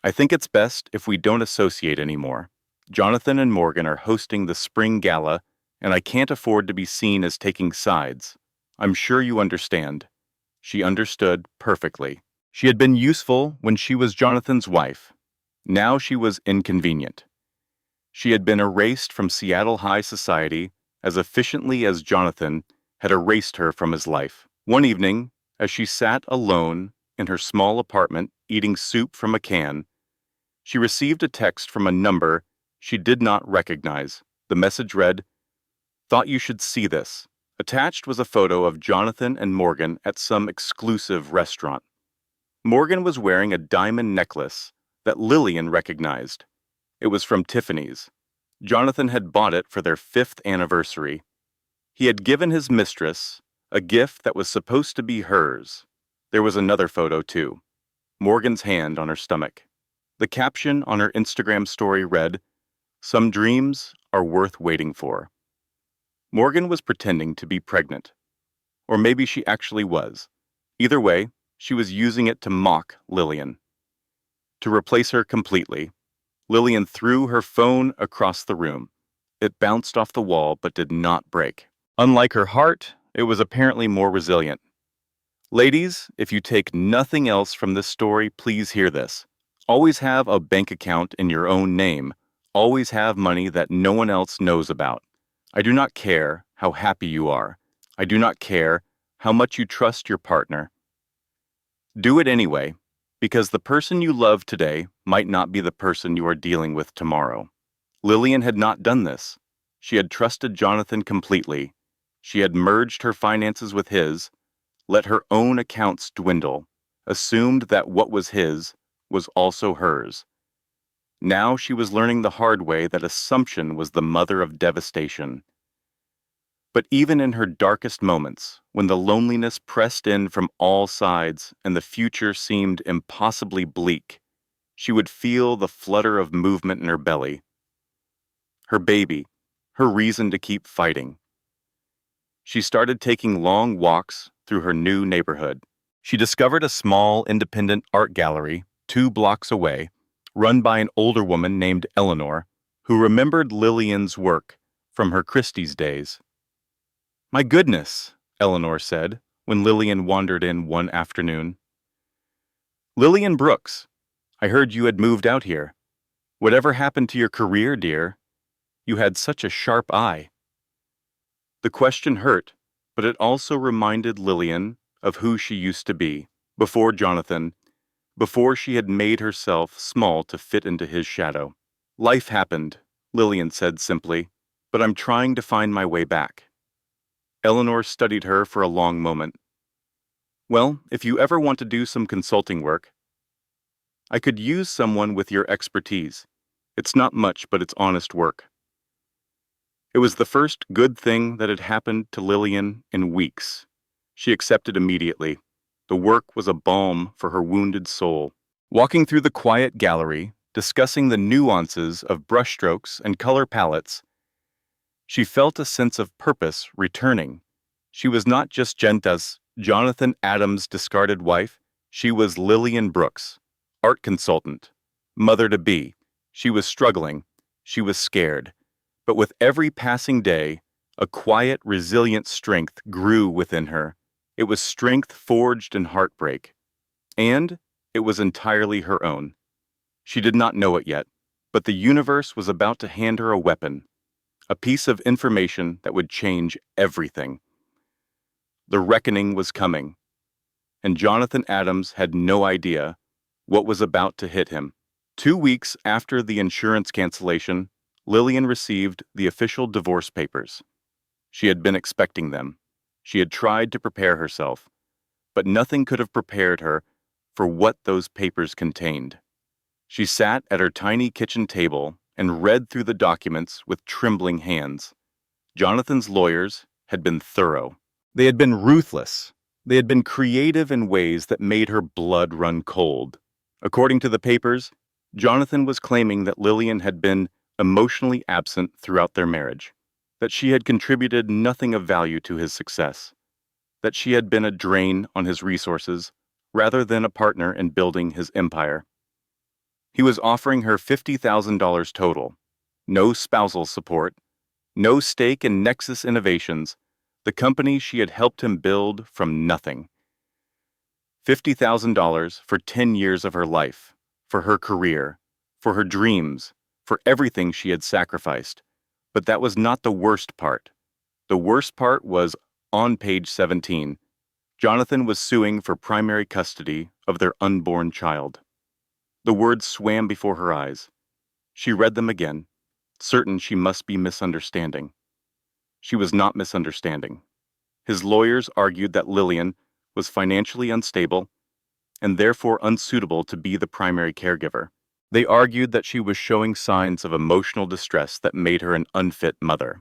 "I think it's best if we don't associate anymore. Jonathan and Morgan are hosting the spring gala, and I can't afford to be seen as taking sides. I'm sure you understand." She understood perfectly. She had been useful when she was Jonathan's wife. Now she was inconvenient. She had been erased from Seattle high society as efficiently as Jonathan had erased her from his life. One evening, as she sat alone in her small apartment eating soup from a can, she received a text from a number she did not recognize. The message read, "Thought you should see this." Attached was a photo of Jonathan and Morgan at some exclusive restaurant. Morgan was wearing a diamond necklace that Lillian recognized. It was from Tiffany's. Jonathan had bought it for their 5th anniversary. He had given his mistress a gift that was supposed to be hers. There was another photo, too. Morgan's hand on her stomach. The caption on her Instagram story read, "Some dreams are worth waiting for." Morgan was pretending to be pregnant. Or maybe she actually was. Either way, she was using it to mock Lillian. To replace her completely, Lillian threw her phone across the room. It bounced off the wall but did not break. Unlike her heart, it was apparently more resilient. Ladies, if you take nothing else from this story, please hear this. Always have a bank account in your own name. always have money that no one else knows about. I do not care how happy you are. I do not care how much you trust your partner. Do it anyway, because the person you love today might not be the person you are dealing with tomorrow. Lillian had not done this. She had trusted Jonathan completely. She had merged her finances with his, let her own accounts dwindle, assumed that what was his was also hers. Now she was learning the hard way that assumption was the mother of devastation. But even in her darkest moments, when the loneliness pressed in from all sides and the future seemed impossibly bleak, she would feel the flutter of movement in her belly. Her baby, her reason to keep fighting. She started taking long walks through her new neighborhood. She discovered a small, independent art gallery 2 blocks away, run by an older woman named Eleanor, who remembered Lillian's work from her Christie's days. "My goodness," Eleanor said, when Lillian wandered in one afternoon. "Lillian Brooks, I heard you had moved out here. Whatever happened to your career, dear? You had such a sharp eye." The question hurt, but it also reminded Lillian of who she used to be, before Jonathan, before she had made herself small to fit into his shadow. "Life happened," Lillian said simply, "but I'm trying to find my way back." Eleanor studied her for a long moment. "Well, if you ever want to do some consulting work, I could use someone with your expertise. It's not much, but it's honest work." It was the first good thing that had happened to Lillian in weeks. She accepted immediately. The work was a balm for her wounded soul. Walking through the quiet gallery, discussing the nuances of brushstrokes and color palettes, she felt a sense of purpose returning. She was not just Genta's, Jonathan Adams' discarded wife. She was Lillian Brooks, art consultant, mother-to-be. She was struggling. She was scared. But with every passing day, a quiet, resilient strength grew within her. It was strength forged in heartbreak. And it was entirely her own. She did not know it yet, but the universe was about to hand her a weapon, a piece of information that would change everything. The reckoning was coming, and Jonathan Adams had no idea what was about to hit him. 2 weeks after the insurance cancellation, Lillian received the official divorce papers. She had been expecting them. She had tried to prepare herself, but nothing could have prepared her for what those papers contained. She sat at her tiny kitchen table and read through the documents with trembling hands. Jonathan's lawyers had been thorough. They had been ruthless. They had been creative in ways that made her blood run cold. According to the papers, Jonathan was claiming that Lillian had been emotionally absent throughout their marriage, that she had contributed nothing of value to his success, that she had been a drain on his resources rather than a partner in building his empire. He was offering her $50,000 total, no spousal support, no stake in Nexus Innovations, the company she had helped him build from nothing. $50,000 for 10 years of her life, for her career, for her dreams, for everything she had sacrificed. But that was not the worst part. The worst part was on page 17. Jonathan was suing for primary custody of their unborn child. The words swam before her eyes. She read them again, certain she must be misunderstanding. She was not misunderstanding. His lawyers argued that Lillian was financially unstable and therefore unsuitable to be the primary caregiver. They argued that she was showing signs of emotional distress that made her an unfit mother.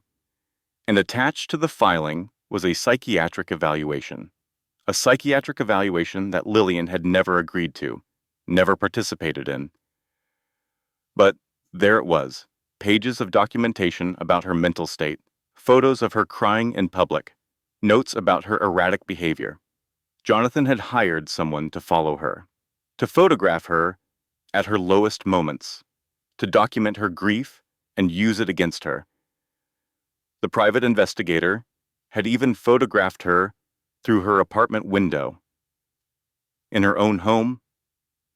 And attached to the filing was a psychiatric evaluation. A psychiatric evaluation that Lillian had never agreed to, never participated in. But there it was, pages of documentation about her mental state, photos of her crying in public, notes about her erratic behavior. Jonathan had hired someone to follow her, to photograph her at her lowest moments, to document her grief and use it against her. The private investigator had even photographed her through her apartment window, in her own home,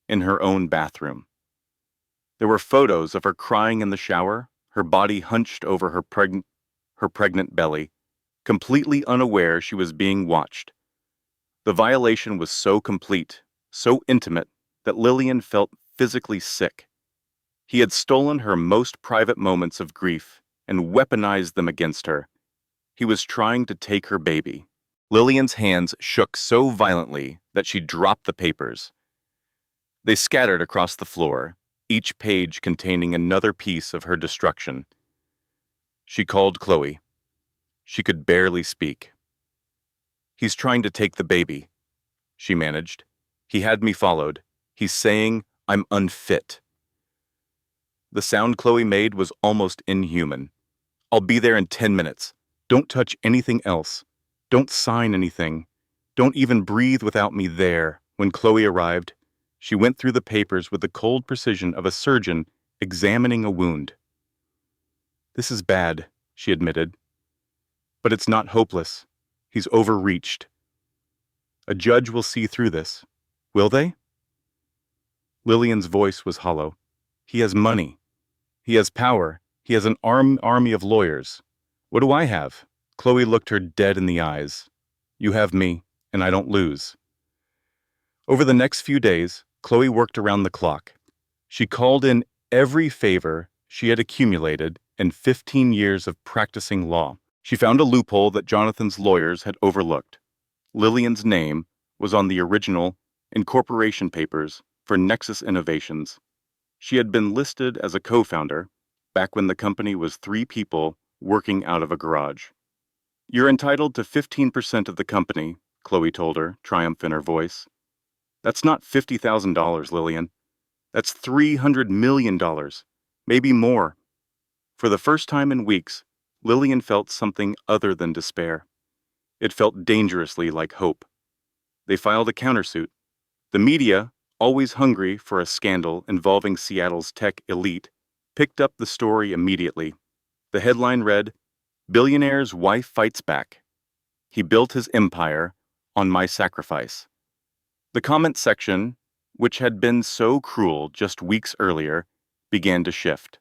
in her own bathroom. There were photos of her crying in the shower, her body hunched over her pregnant belly, completely unaware she was being watched. The violation was so complete, so intimate, that Lillian felt physically sick. He had stolen her most private moments of grief and weaponized them against her. He was trying to take her baby. Lillian's hands shook so violently that she dropped the papers. They scattered across the floor, each page containing another piece of her destruction. She called Chloe. She could barely speak. "He's trying to take the baby," she managed. "He had me followed. He's saying I'm unfit." The sound Chloe made was almost inhuman. "I'll be there in 10 minutes. Don't touch anything else. Don't sign anything. Don't even breathe without me there." When Chloe arrived, she went through the papers with the cold precision of a surgeon examining a wound. "This is bad," she admitted. "But it's not hopeless. He's overreached. A judge will see through this. Will they?" Lillian's voice was hollow. "He has money. He has power. He has an army of lawyers. What do I have?" Chloe looked her dead in the eyes. "You have me, and I don't lose." Over the next few days, Chloe worked around the clock. She called in every favor she had accumulated in 15 years of practicing law. She found a loophole that Jonathan's lawyers had overlooked. Lillian's name was on the original incorporation papers for Nexus Innovations. She had been listed as a co-founder back when the company was 3 people working out of a garage. "You're entitled to 15% of the company," Chloe told her, triumph in her voice. "That's not $50,000, Lillian. That's $300 million, maybe more." For the first time in weeks, Lillian felt something other than despair. It felt dangerously like hope. They filed a countersuit. The media, always hungry for a scandal involving Seattle's tech elite, picked up the story immediately. The headline read, "Billionaire's wife fights back. He built his empire on my sacrifice." The comment section, which had been so cruel just weeks earlier, began to shift.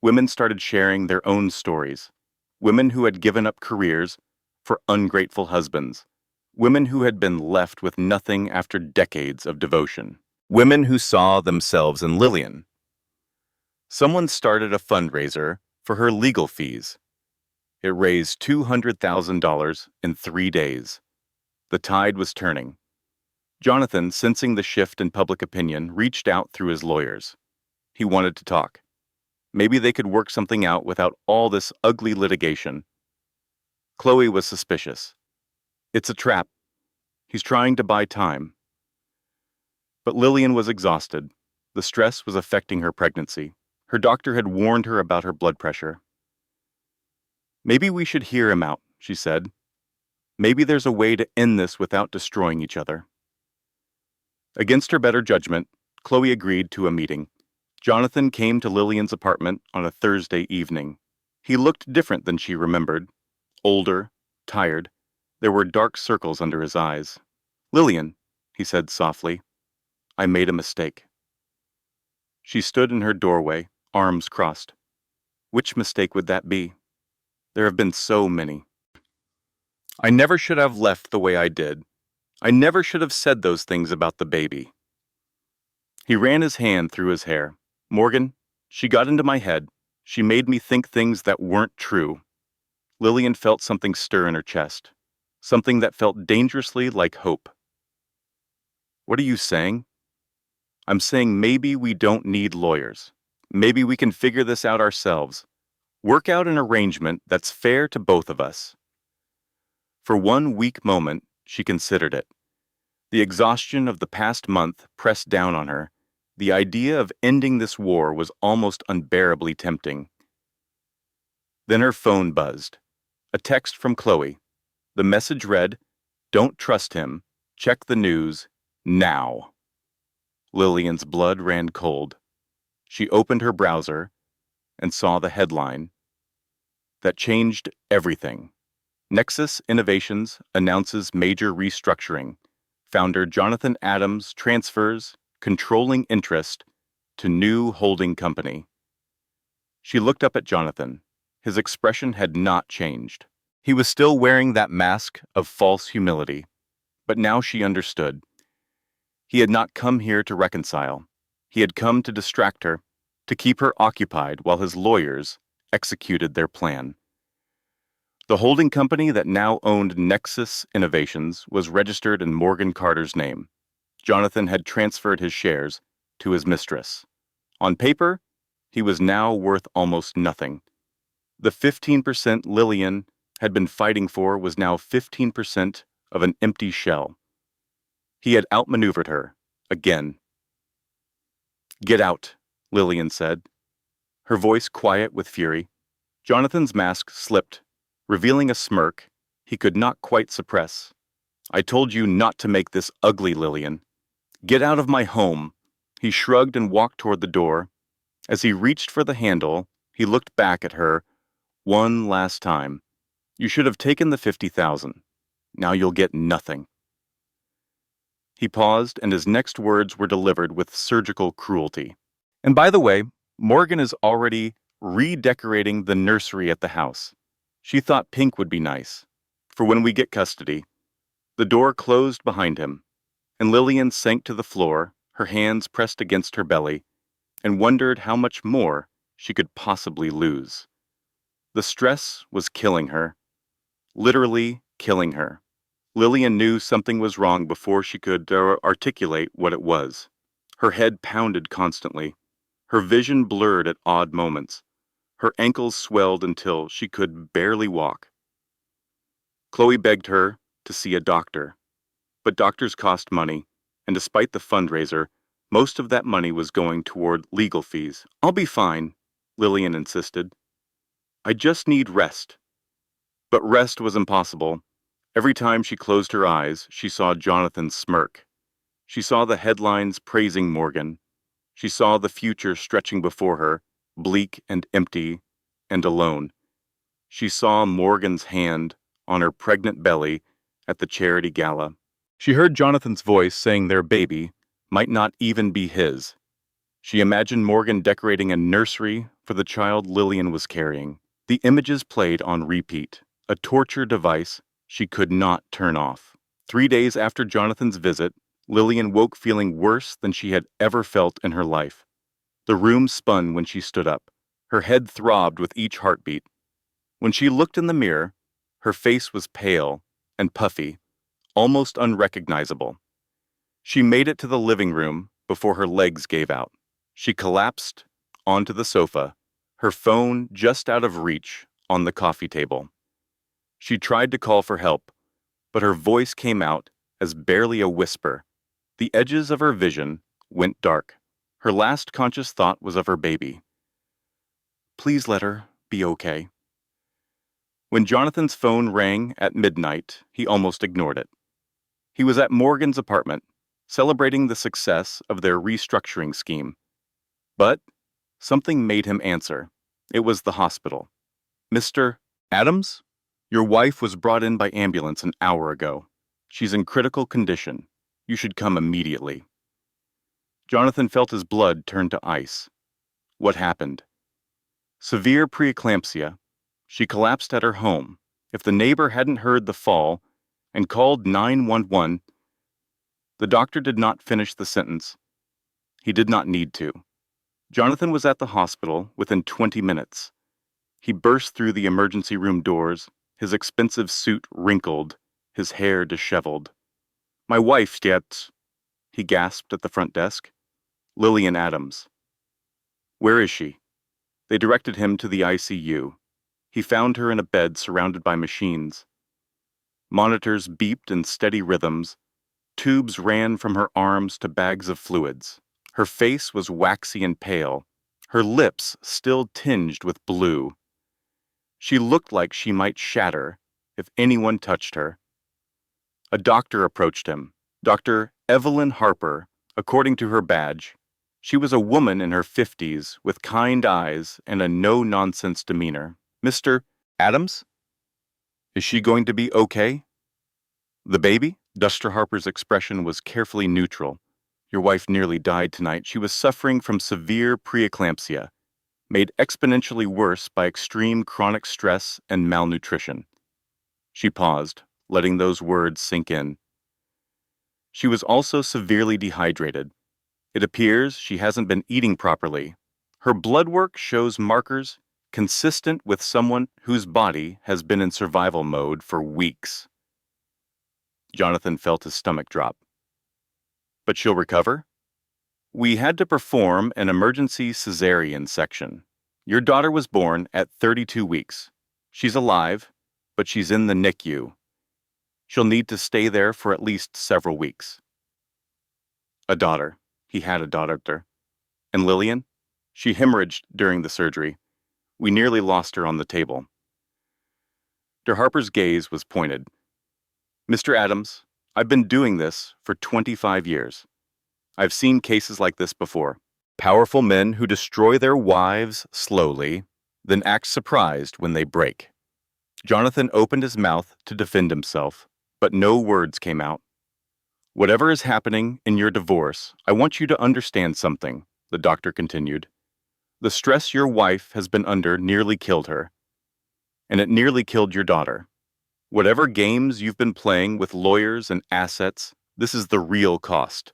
Women started sharing their own stories. Women who had given up careers for ungrateful husbands. Women who had been left with nothing after decades of devotion. Women who saw themselves in Lillian. Someone started a fundraiser for her legal fees. It raised $200,000 in 3 days. The tide was turning. Jonathan, sensing the shift in public opinion, reached out through his lawyers. He wanted to talk. Maybe they could work something out without all this ugly litigation. Chloe was suspicious. "It's a trap. He's trying to buy time." But Lillian was exhausted. The stress was affecting her pregnancy. Her doctor had warned her about her blood pressure. "Maybe we should hear him out," she said. "Maybe there's a way to end this without destroying each other." Against her better judgment, Chloe agreed to a meeting. Jonathan came to Lillian's apartment on a Thursday evening. He looked different than she remembered. Older, tired. There were dark circles under his eyes. "Lillian," he said softly, "I made a mistake." She stood in her doorway, arms crossed. Which mistake would that be? There have been so many. "I never should have left the way I did. I never should have said those things about the baby." He ran his hand through his hair. "Morgan, she got into my head. She made me think things that weren't true." Lillian felt something stir in her chest. Something that felt dangerously like hope. "What are you saying?" "I'm saying maybe we don't need lawyers. Maybe we can figure this out ourselves. Work out an arrangement that's fair to both of us." For one weak moment, she considered it. The exhaustion of the past month pressed down on her. The idea of ending this war was almost unbearably tempting. Then her phone buzzed. A text from Chloe. The message read, "Don't trust him. Check the news. Now." Lillian's blood ran cold. She opened her browser and saw the headline. That changed everything. Nexus Innovations announces major restructuring. Founder Jonathan Adams transfers controlling interest to new holding company. She looked up at Jonathan. His expression had not changed. He was still wearing that mask of false humility, but now she understood. He had not come here to reconcile. He had come to distract her, to keep her occupied while his lawyers executed their plan. The holding company that now owned Nexus Innovations was registered in Morgan Carter's name. Jonathan had transferred his shares to his mistress. On paper, he was now worth almost nothing. The 15% Lillian had been fighting for was now 15% of an empty shell. He had outmaneuvered her, again. "Get out," Lillian said, her voice quiet with fury. Jonathan's mask slipped, revealing a smirk he could not quite suppress. "I told you not to make this ugly, Lillian. Get out of my home." He shrugged and walked toward the door. As he reached for the handle, he looked back at her one last time. "You should have taken the 50,000. Now you'll get nothing." He paused, and his next words were delivered with surgical cruelty. "And by the way, Morgan is already redecorating the nursery at the house. She thought pink would be nice, for when we get custody." The door closed behind him, and Lillian sank to the floor, her hands pressed against her belly, and wondered how much more she could possibly lose. The stress was killing her, literally killing her. Lillian knew something was wrong before she could articulate what it was. Her head pounded constantly. Her vision blurred at odd moments. Her ankles swelled until she could barely walk. Chloe begged her to see a doctor. But doctors cost money, and despite the fundraiser, most of that money was going toward legal fees. "I'll be fine," Lillian insisted. "I just need rest." But rest was impossible. Every time she closed her eyes, she saw Jonathan smirk. She saw the headlines praising Morgan. She saw the future stretching before her, bleak and empty and alone. She saw Morgan's hand on her pregnant belly at the charity gala. She heard Jonathan's voice saying their baby might not even be his. She imagined Morgan decorating a nursery for the child Lillian was carrying. The images played on repeat, a torture device she could not turn off. 3 days after Jonathan's visit, Lillian woke feeling worse than she had ever felt in her life. The room spun when she stood up. Her head throbbed with each heartbeat. When she looked in the mirror, her face was pale and puffy, almost unrecognizable. She made it to the living room before her legs gave out. She collapsed onto the sofa, her phone just out of reach on the coffee table. She tried to call for help, but her voice came out as barely a whisper. The edges of her vision went dark. Her last conscious thought was of her baby. Please let her be okay. When Jonathan's phone rang at midnight, he almost ignored it. He was at Morgan's apartment, celebrating the success of their restructuring scheme. But something made him answer. It was the hospital. "Mr. Adams? Your wife was brought in by ambulance an hour ago. She's in critical condition. You should come immediately." Jonathan felt his blood turn to ice. What happened? Severe preeclampsia. She collapsed at her home. If the neighbor hadn't heard the fall and called 911, the doctor did not finish the sentence. He did not need to. Jonathan was at the hospital within 20 minutes. He burst through the emergency room doors, his expensive suit wrinkled, his hair disheveled. "My wife yet," he gasped at the front desk. "Lillian Adams." "Where is she?" They directed him to the ICU. He found her in a bed surrounded by machines. Monitors beeped in steady rhythms. Tubes ran from her arms to bags of fluids. Her face was waxy and pale, her lips still tinged with blue. She looked like she might shatter if anyone touched her. A doctor approached him, Dr. Evelyn Harper, according to her badge. She was a woman in her 50s with kind eyes and a no-nonsense demeanor. "Mr. Adams? Is she going to be okay?" "The baby?" Dr. Harper's expression was carefully neutral. Your wife nearly died tonight. She was suffering from severe preeclampsia, made exponentially worse by extreme chronic stress and malnutrition. She paused, letting those words sink in. She was also severely dehydrated. It appears she hasn't been eating properly. Her blood work shows markers consistent with someone whose body has been in survival mode for weeks. Jonathan felt his stomach drop. But she'll recover? We had to perform an emergency cesarean section. Your daughter was born at 32 weeks. She's alive, but she's in the NICU. She'll need to stay there for at least several weeks. A daughter. He had a daughter. And Lillian? She hemorrhaged during the surgery. We nearly lost her on the table. Dr. Harper's gaze was pointed. Mr. Adams, I've been doing this for 25 years. I've seen cases like this before. Powerful men who destroy their wives slowly, then act surprised when they break. Jonathan opened his mouth to defend himself, but no words came out. Whatever is happening in your divorce, I want you to understand something, the doctor continued. The stress your wife has been under nearly killed her, and it nearly killed your daughter. Whatever games you've been playing with lawyers and assets, this is the real cost.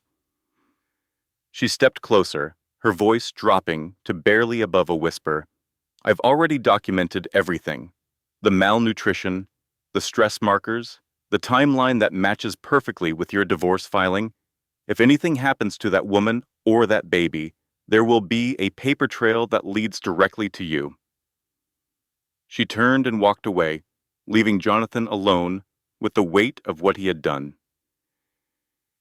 She stepped closer, her voice dropping to barely above a whisper. I've already documented everything. The malnutrition, the stress markers, the timeline that matches perfectly with your divorce filing. If anything happens to that woman or that baby, there will be a paper trail that leads directly to you. She turned and walked away, leaving Jonathan alone with the weight of what he had done.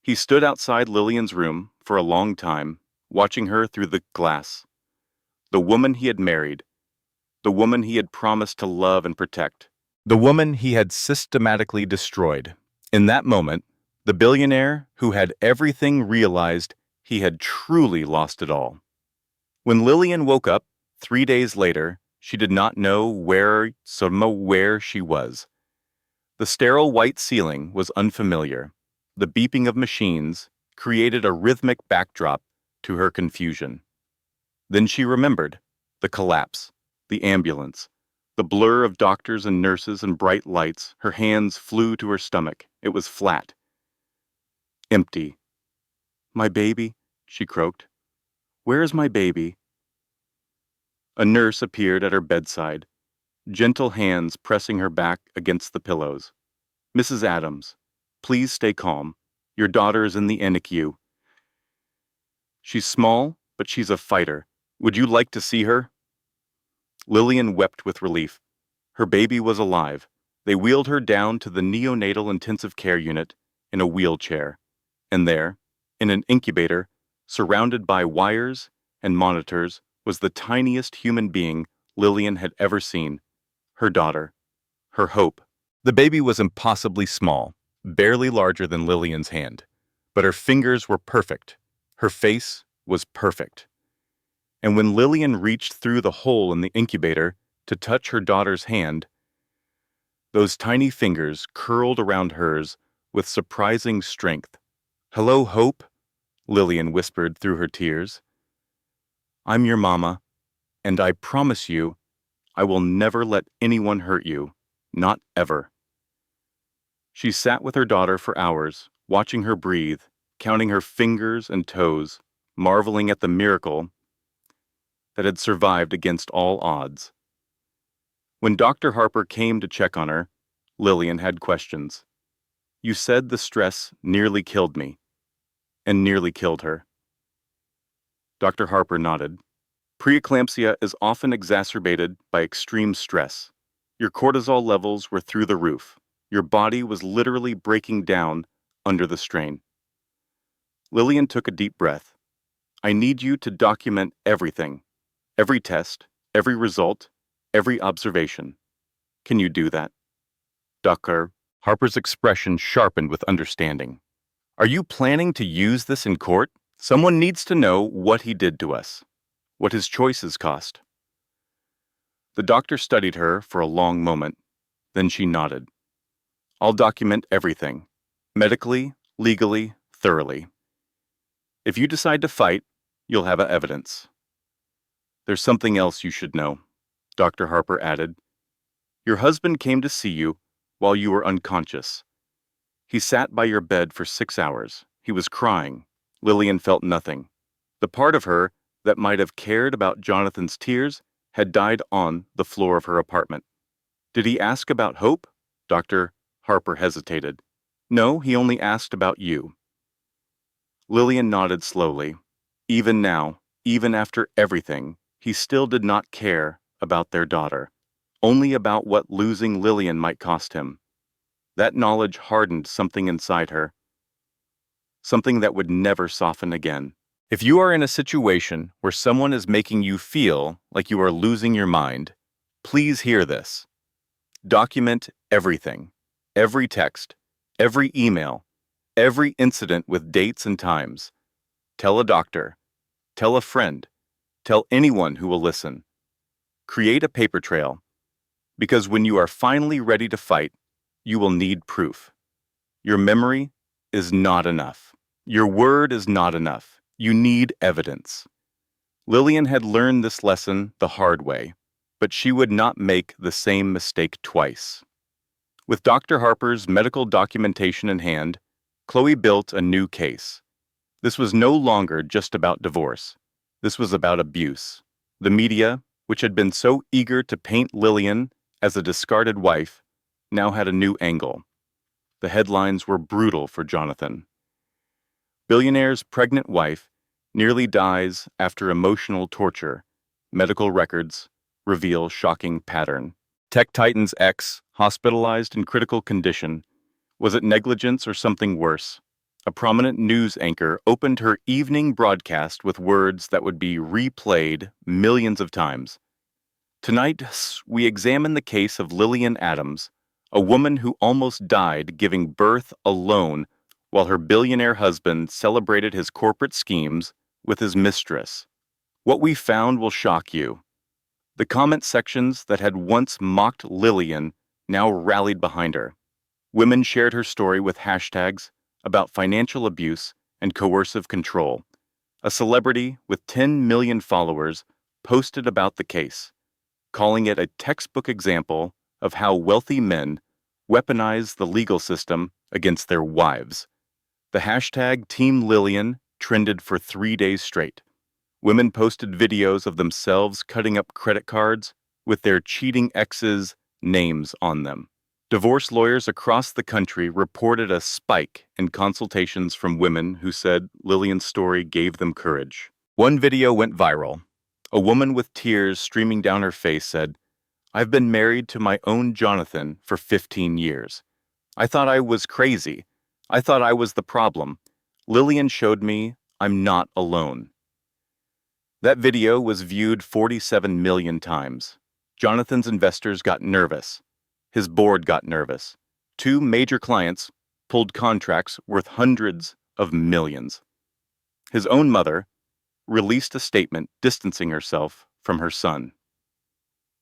He stood outside Lillian's room for a long time, watching her through the glass. The woman he had married, the woman he had promised to love and protect, the woman he had systematically destroyed. In that moment, the billionaire who had everything realized he had truly lost it all. When Lillian woke up 3 days later, she did not know where she was. The sterile white ceiling was unfamiliar. The beeping of machines created a rhythmic backdrop to her confusion. Then she remembered the collapse, the ambulance, the blur of doctors and nurses and bright lights. Her hands flew to her stomach. It was flat. Empty. My baby, she croaked. Where is my baby? A nurse appeared at her bedside, gentle hands pressing her back against the pillows. Mrs. Adams, please stay calm. Your daughter is in the NICU. She's small, but she's a fighter. Would you like to see her? Lillian wept with relief. Her baby was alive. They wheeled her down to the neonatal intensive care unit in a wheelchair. And there, in an incubator, surrounded by wires and monitors, was the tiniest human being Lillian had ever seen. Her daughter. Her hope. The baby was impossibly small, barely larger than Lillian's hand. But her fingers were perfect. Her face was perfect. And when Lillian reached through the hole in the incubator to touch her daughter's hand, those tiny fingers curled around hers with surprising strength. Hello, Hope, Lillian whispered through her tears. I'm your mama, and I promise you, I will never let anyone hurt you, not ever. She sat with her daughter for hours, watching her breathe, counting her fingers and toes, marveling at the miracle that had survived against all odds. When Dr. Harper came to check on her, Lillian had questions. You said the stress nearly killed me, and nearly killed her. Dr. Harper nodded. Preeclampsia is often exacerbated by extreme stress. Your cortisol levels were through the roof. Your body was literally breaking down under the strain. Lillian took a deep breath. I need you to document everything. Every test, every result, every observation. Can you do that? Dr. Harper's expression sharpened with understanding. Are you planning to use this in court? Someone needs to know what he did to us, what his choices cost. The doctor studied her for a long moment. Then she nodded. I'll document everything, medically, legally, thoroughly. If you decide to fight, you'll have evidence. There's something else you should know, Dr. Harper added. Your husband came to see you while you were unconscious. He sat by your bed for 6 hours. He was crying. Lillian felt nothing. The part of her that might have cared about Jonathan's tears had died on the floor of her apartment. Did he ask about Hope? Dr. Harper hesitated. No, he only asked about you. Lillian nodded slowly. Even now, even after everything, he still did not care about their daughter, only about what losing Lillian might cost him. That knowledge hardened something inside her, something that would never soften again. If you are in a situation where someone is making you feel like you are losing your mind, please hear this. Document everything, every text, every email, every incident with dates and times. Tell a doctor, tell a friend, tell anyone who will listen. Create a paper trail, because when you are finally ready to fight, you will need proof. Your memory is not enough. Your word is not enough. You need evidence. Lillian had learned this lesson the hard way, but she would not make the same mistake twice. With Dr. Harper's medical documentation in hand, Chloe built a new case. This was no longer just about divorce. This was about abuse. The media, which had been so eager to paint Lillian as a discarded wife, now had a new angle. The headlines were brutal for Jonathan. Billionaire's pregnant wife nearly dies after emotional torture. Medical records reveal shocking pattern. Tech Titan's ex, hospitalized in critical condition. Was it negligence or something worse? A prominent news anchor opened her evening broadcast with words that would be replayed millions of times. Tonight, we examine the case of Lillian Adams, a woman who almost died giving birth alone while her billionaire husband celebrated his corporate schemes with his mistress. What we found will shock you. The comment sections that had once mocked Lillian now rallied behind her. Women shared her story with hashtags about financial abuse and coercive control. A celebrity with 10 million followers posted about the case, calling it a textbook example of how wealthy men weaponize the legal system against their wives. The hashtag Team Lillian trended for 3 days straight. Women posted videos of themselves cutting up credit cards with their cheating exes' names on them. Divorce lawyers across the country reported a spike in consultations from women who said Lillian's story gave them courage. One video went viral. A woman with tears streaming down her face said, "I've been married to my own Jonathan for 15 years. I thought I was crazy. I thought I was the problem. Lillian showed me I'm not alone." That video was viewed 47 million times. Jonathan's investors got nervous. His board got nervous. 2 major clients pulled contracts worth hundreds of millions. His own mother released a statement distancing herself from her son.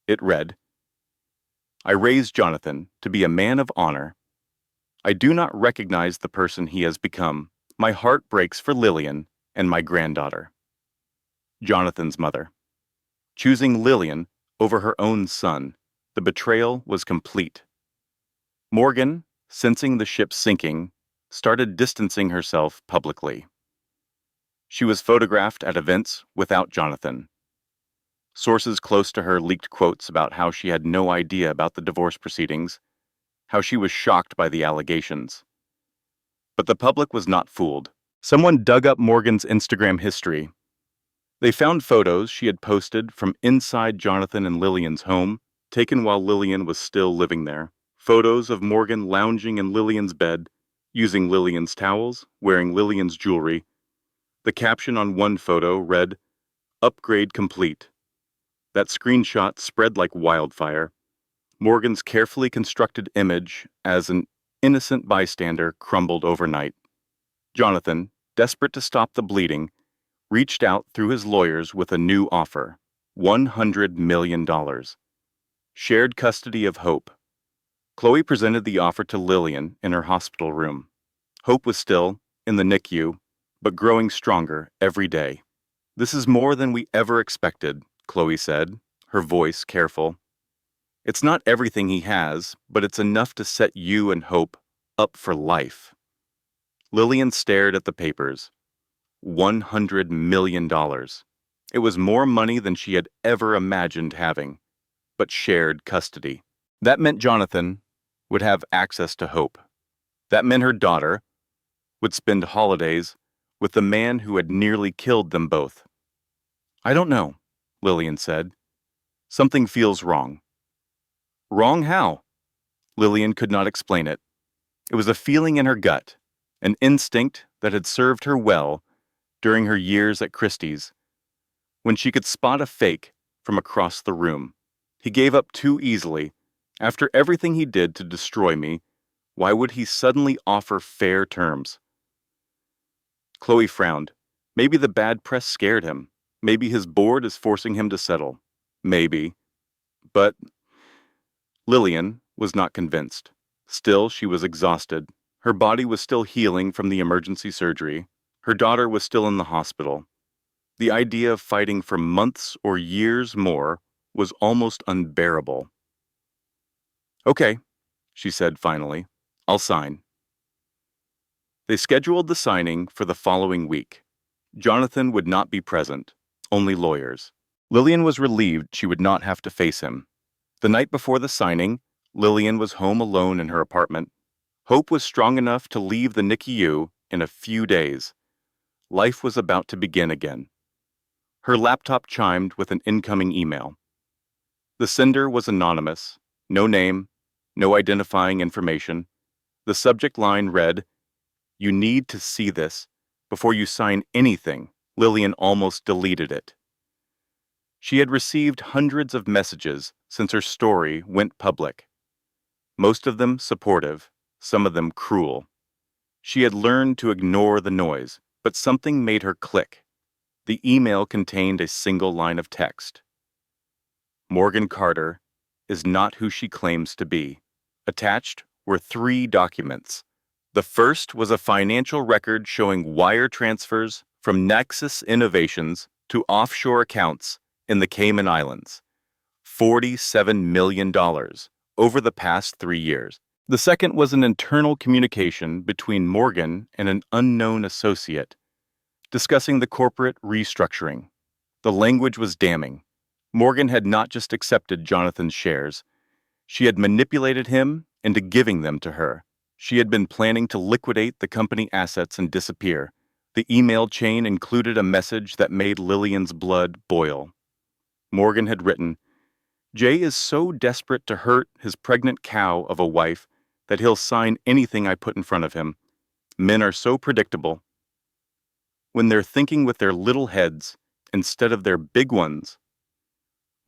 It read, "I raised Jonathan to be a man of honor. I do not recognize the person he has become. My heart breaks for Lillian and my granddaughter." Jonathan's mother. Choosing Lillian over her own son, the betrayal was complete. Morgan, sensing the ship sinking, started distancing herself publicly. She was photographed at events without Jonathan. Sources close to her leaked quotes about how she had no idea about the divorce proceedings, how she was shocked by the allegations. But the public was not fooled. Someone dug up Morgan's Instagram history. They found photos she had posted from inside Jonathan and Lillian's home, taken while Lillian was still living there. Photos of Morgan lounging in Lillian's bed, using Lillian's towels, wearing Lillian's jewelry. The caption on one photo read, "Upgrade complete." That screenshot spread like wildfire. Morgan's carefully constructed image as an innocent bystander crumbled overnight. Jonathan, desperate to stop the bleeding, reached out through his lawyers with a new offer, $100 million. Shared custody of Hope. Chloe presented the offer to Lillian in her hospital room. Hope was still in the NICU, but growing stronger every day. This is more than we ever expected, Chloe said, her voice careful. It's not everything he has, but it's enough to set you and Hope up for life. Lillian stared at the papers. $100 million. It was more money than she had ever imagined having, but shared custody. That meant Jonathan would have access to Hope. That meant her daughter would spend holidays with the man who had nearly killed them both. I don't know, Lillian said. Something feels wrong. Wrong how? Lillian could not explain it. It was a feeling in her gut, an instinct that had served her well during her years at Christie's, when she could spot a fake from across the room. He gave up too easily. After everything he did to destroy me, why would he suddenly offer fair terms? Chloe frowned. Maybe the bad press scared him. Maybe his board is forcing him to settle. Maybe. But Lillian was not convinced. Still, she was exhausted. Her body was still healing from the emergency surgery. Her daughter was still in the hospital. The idea of fighting for months or years more was almost unbearable. Okay, she said finally. I'll sign. They scheduled the signing for the following week. Jonathan would not be present, only lawyers. Lillian was relieved she would not have to face him. The night before the signing, Lillian was home alone in her apartment. Hope was strong enough to leave the NICU in a few days. Life was about to begin again. Her laptop chimed with an incoming email. The sender was anonymous, no name, no identifying information. The subject line read, "You need to see this. Before you sign anything." Lillian almost deleted it. She had received hundreds of messages since her story went public. Most of them supportive, some of them cruel. She had learned to ignore the noise, but something made her click. The email contained a single line of text. Morgan Carter is not who she claims to be. Attached were 3 documents. The first was a financial record showing wire transfers from Nexus Innovations to offshore accounts in the Cayman Islands. $47 million over the past 3 years. The second was an internal communication between Morgan and an unknown associate, discussing the corporate restructuring. The language was damning. Morgan had not just accepted Jonathan's shares. She had manipulated him into giving them to her. She had been planning to liquidate the company assets and disappear. The email chain included a message that made Lillian's blood boil. Morgan had written, "Jay is so desperate to hurt his pregnant cow of a wife that he'll sign anything I put in front of him. Men are so predictable. When they're thinking with their little heads instead of their big ones."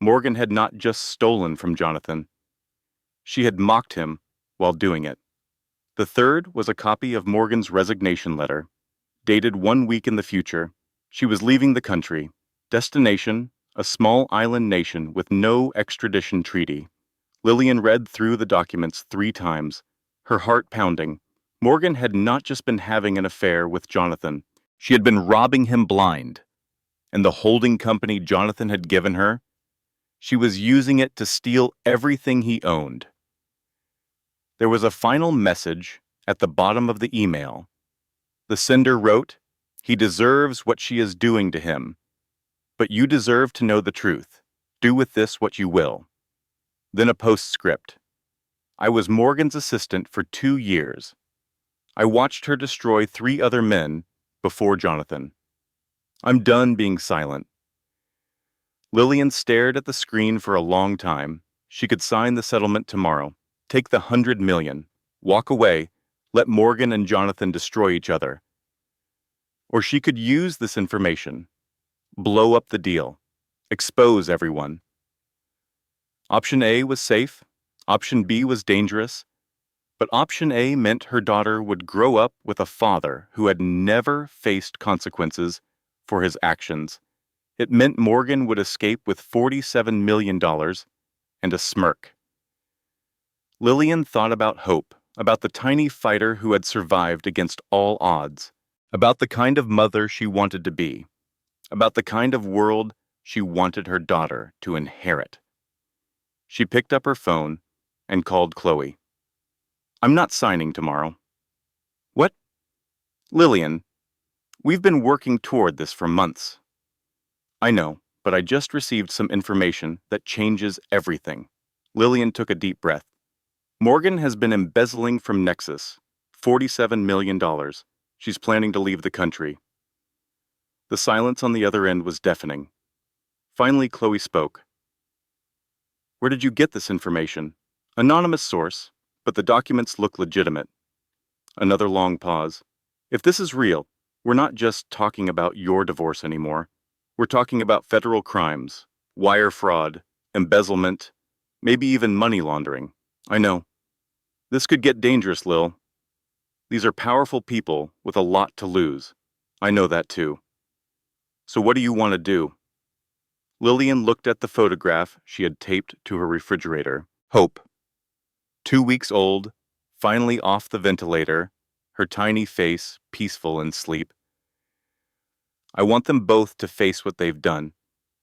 Morgan had not just stolen from Jonathan. She had mocked him while doing it. The third was a copy of Morgan's resignation letter, dated 1 week in the future. She was leaving the country. Destination, a small island nation with no extradition treaty. Lillian read through the documents 3 times, her heart pounding. Morgan had not just been having an affair with Jonathan. She had been robbing him blind. And the holding company Jonathan had given her, she was using it to steal everything he owned. There was a final message at the bottom of the email. The sender wrote, "He deserves what she is doing to him. But you deserve to know the truth. Do with this what you will." Then a postscript. "I was Morgan's assistant for 2 years. I watched her destroy 3 other men before Jonathan. I'm done being silent." Lillian stared at the screen for a long time. She could sign the settlement tomorrow, take the $100 million, walk away, let Morgan and Jonathan destroy each other. Or she could use this information, blow up the deal, expose everyone. Option A was safe, option B was dangerous, but option A meant her daughter would grow up with a father who had never faced consequences for his actions. It meant Morgan would escape with $47 million and a smirk. Lillian thought about Hope, about the tiny fighter who had survived against all odds. about the kind of mother she wanted to be, about the kind of world she wanted her daughter to inherit. She picked up her phone and called Chloe. I'm not signing tomorrow. What? Lillian, we've been working toward this for months. I know, but I just received some information that changes everything. Lillian took a deep breath. Morgan has been embezzling from Nexus, $47 million. She's planning to leave the country. The silence on the other end was deafening. Finally, Chloe spoke. Where did you get this information? Anonymous source, but the documents look legitimate. Another long pause. If this is real, we're not just talking about your divorce anymore. We're talking about federal crimes, wire fraud, embezzlement, maybe even money laundering. I know. This could get dangerous, Lil. These are powerful people with a lot to lose. I know that too. So what do you want to do? Lillian looked at the photograph she had taped to her refrigerator. Hope. 2 weeks old, finally off the ventilator, her tiny face peaceful in sleep. I want them both to face what they've done,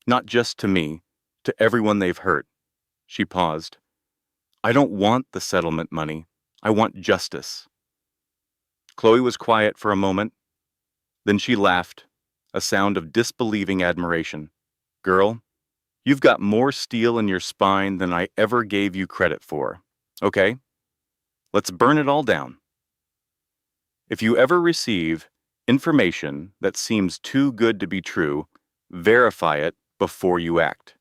not just to me, to everyone they've hurt. She paused. I don't want the settlement money. I want justice. Chloe was quiet for a moment. Then she laughed, a sound of disbelieving admiration. Girl, you've got more steel in your spine than I ever gave you credit for. Okay? Let's burn it all down. If you ever receive information that seems too good to be true, verify it before you act.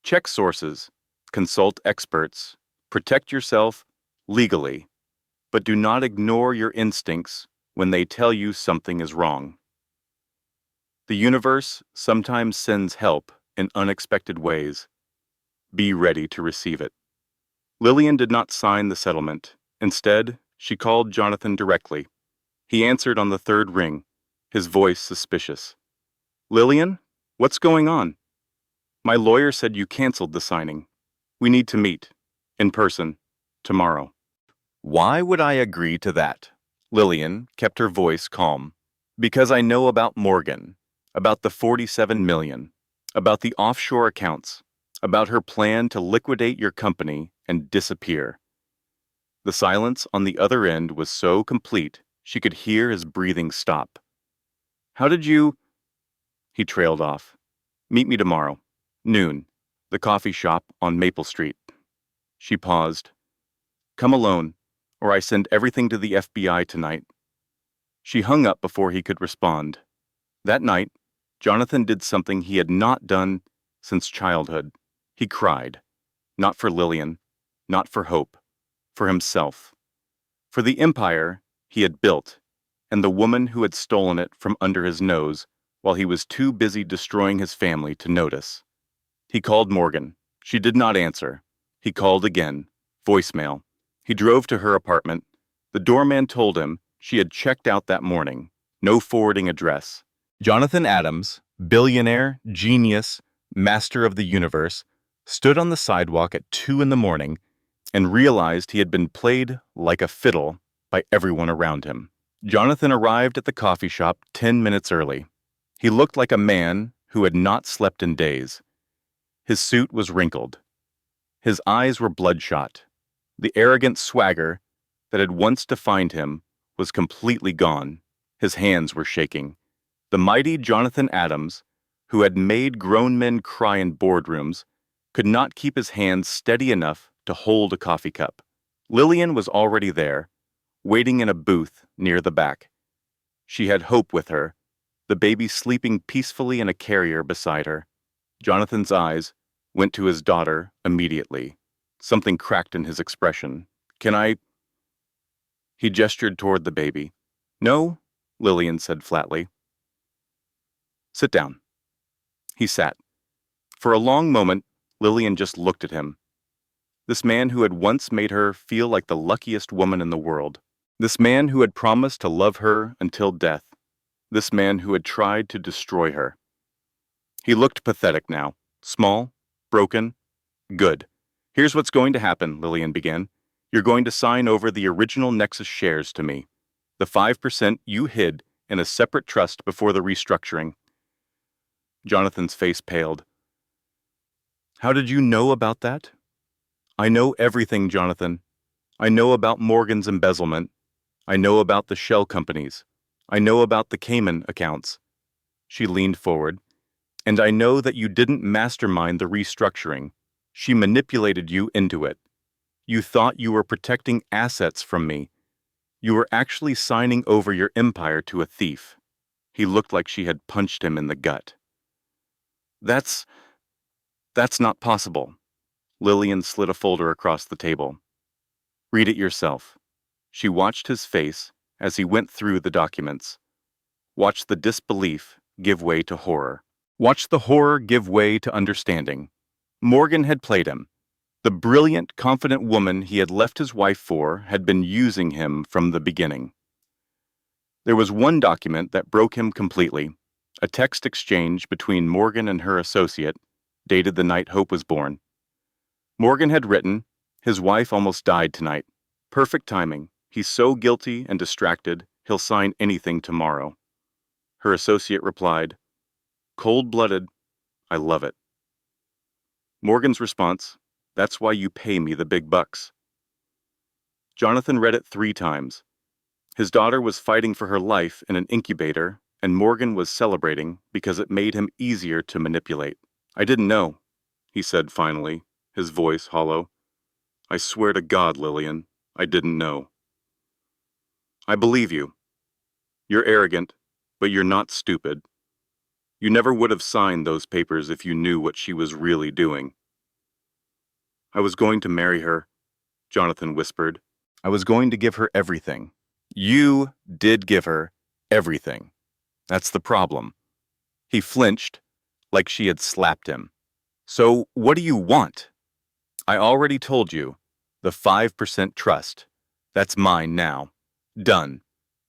Check sources, consult experts, protect yourself legally, but do not ignore your instincts when they tell you something is wrong. The universe sometimes sends help in unexpected ways. Be ready to receive it. Lillian did not sign the settlement. Instead, she called Jonathan directly. He answered on the third ring, his voice suspicious. Lillian, what's going on? My lawyer said you canceled the signing. We need to meet, in person, tomorrow. Why would I agree to that? Lillian kept her voice calm. Because I know about Morgan, about the 47 million, about the offshore accounts, about her plan to liquidate your company and disappear. The silence on the other end was so complete, she could hear his breathing stop. How did you... He trailed off. Meet me tomorrow, noon, the coffee shop on Maple Street. She paused. Come alone, or I send everything to the FBI tonight. She hung up before he could respond. That night, Jonathan did something he had not done since childhood. He cried. Not for Lillian, not for Hope, for himself. For the empire he had built, and the woman who had stolen it from under his nose while he was too busy destroying his family to notice. He called Morgan. She did not answer. He called again. Voicemail. He drove to her apartment. The doorman told him she had checked out that morning. No forwarding address. Jonathan Adams, billionaire, genius, master of the universe, stood on the sidewalk at 2 a.m. and realized he had been played like a fiddle by everyone around him. Jonathan arrived at the coffee shop 10 minutes early. He looked like a man who had not slept in days. His suit was wrinkled. His eyes were bloodshot. The arrogant swagger that had once defined him was completely gone. His hands were shaking. The mighty Jonathan Adams, who had made grown men cry in boardrooms, could not keep his hands steady enough to hold a coffee cup. Lillian was already there, waiting in a booth near the back. She had Hope with her, the baby sleeping peacefully in a carrier beside her. Jonathan's eyes went to his daughter immediately. Something cracked in his expression. Can I... He gestured toward the baby. No, Lillian said flatly. Sit down. He sat. For a long moment, Lillian just looked at him. This man who had once made her feel like the luckiest woman in the world. This man who had promised to love her until death. This man who had tried to destroy her. He looked pathetic now. Small, broken, good. Here's what's going to happen, Lillian began. You're going to sign over the original Nexus shares to me. The 5% you hid in a separate trust before the restructuring. Jonathan's face paled. How did you know about that? I know everything, Jonathan. I know about Morgan's embezzlement. I know about the shell companies. I know about the Cayman accounts. She leaned forward. And I know that you didn't mastermind the restructuring. She manipulated you into it. You thought you were protecting assets from me. You were actually signing over your empire to a thief. He looked like she had punched him in the gut. That's not possible. Lillian slid a folder across the table. Read it yourself. She watched his face as he went through the documents. Watched the disbelief give way to horror. Watched the horror give way to understanding. Morgan had played him. The brilliant, confident woman he had left his wife for had been using him from the beginning. There was one document that broke him completely, a text exchange between Morgan and her associate, dated the night Hope was born. Morgan had written, "His wife almost died tonight. Perfect timing. He's so guilty and distracted, he'll sign anything tomorrow." Her associate replied, "Cold-blooded. I love it." Morgan's response, "That's why you pay me the big bucks." Jonathan read it 3 times. His daughter was fighting for her life in an incubator, and Morgan was celebrating because it made him easier to manipulate. "I didn't know," he said finally, his voice hollow. "I swear to God, Lillian, I didn't know." "I believe you. You're arrogant, but you're not stupid. You never would have signed those papers if you knew what she was really doing." "I was going to marry her," Jonathan whispered. "I was going to give her everything." "You did give her everything. That's the problem." He flinched, like she had slapped him. "So what do you want?" "I already told you. The 5% trust. That's mine now. Done.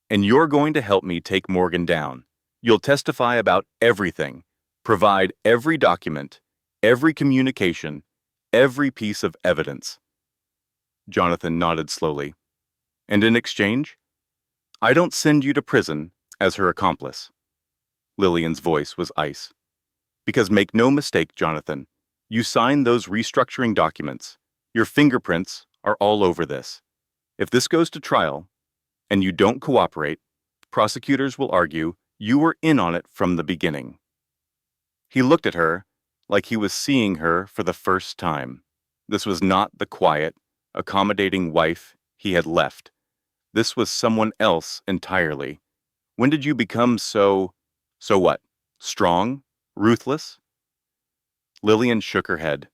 And you're going to help me take Morgan down. You'll testify about everything, provide every document, every communication, every piece of evidence." Jonathan nodded slowly. "And in exchange? I don't send you to prison as her accomplice." Lillian's voice was ice. "Because make no mistake, Jonathan, you signed those restructuring documents. Your fingerprints are all over this. If this goes to trial, and you don't cooperate, prosecutors will argue you were in on it from the beginning." He looked at her like he was seeing her for the first time. This was not the quiet, accommodating wife he had left. This was someone else entirely. "When did you become so what? Strong? Ruthless?" Lillian shook her head.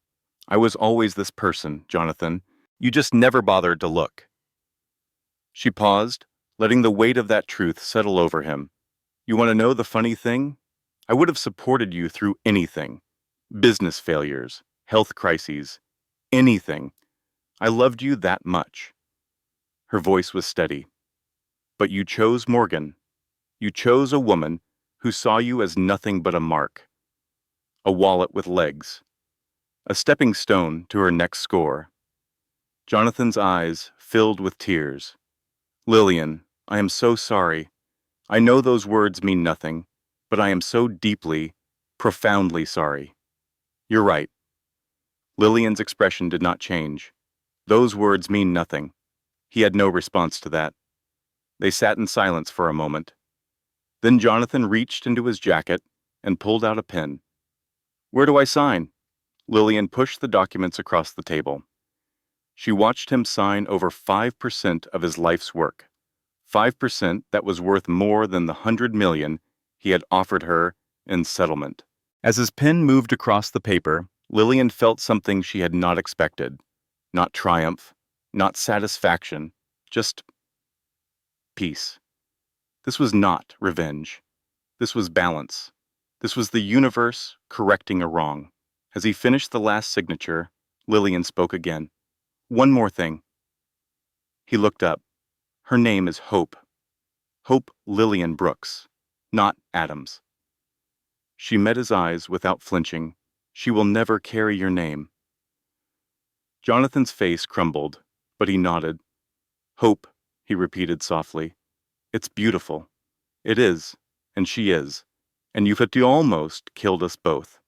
"I was always this person, Jonathan. You just never bothered to look." She paused, letting the weight of that truth settle over him. "You want to know the funny thing? I would have supported you through anything. Business failures, health crises, anything. I loved you that much." Her voice was steady. "But you chose Morgan. You chose a woman who saw you as nothing but a mark, a wallet with legs, a stepping stone to her next score." Jonathan's eyes filled with tears. "Lillian, I am so sorry. I know those words mean nothing, but I am so deeply, profoundly sorry." "You're right." Lillian's expression did not change. "Those words mean nothing." He had no response to that. They sat in silence for a moment. Then Jonathan reached into his jacket and pulled out a pen. "Where do I sign?" Lillian pushed the documents across the table. She watched him sign over 5% of his life's work, 5% that was worth more than the $100 million he had offered her in settlement. As his pen moved across the paper, Lillian felt something she had not expected. Not triumph, not satisfaction, just peace. This was not revenge. This was balance. This was the universe correcting a wrong. As he finished the last signature, Lillian spoke again. "One more thing." He looked up. "Her name is Hope. Hope Lillian Brooks, not Adams." She met his eyes without flinching. "She will never carry your name." Jonathan's face crumbled, but he nodded. "Hope," he repeated softly. "It's beautiful. It is, and she is, and you've almost killed us both.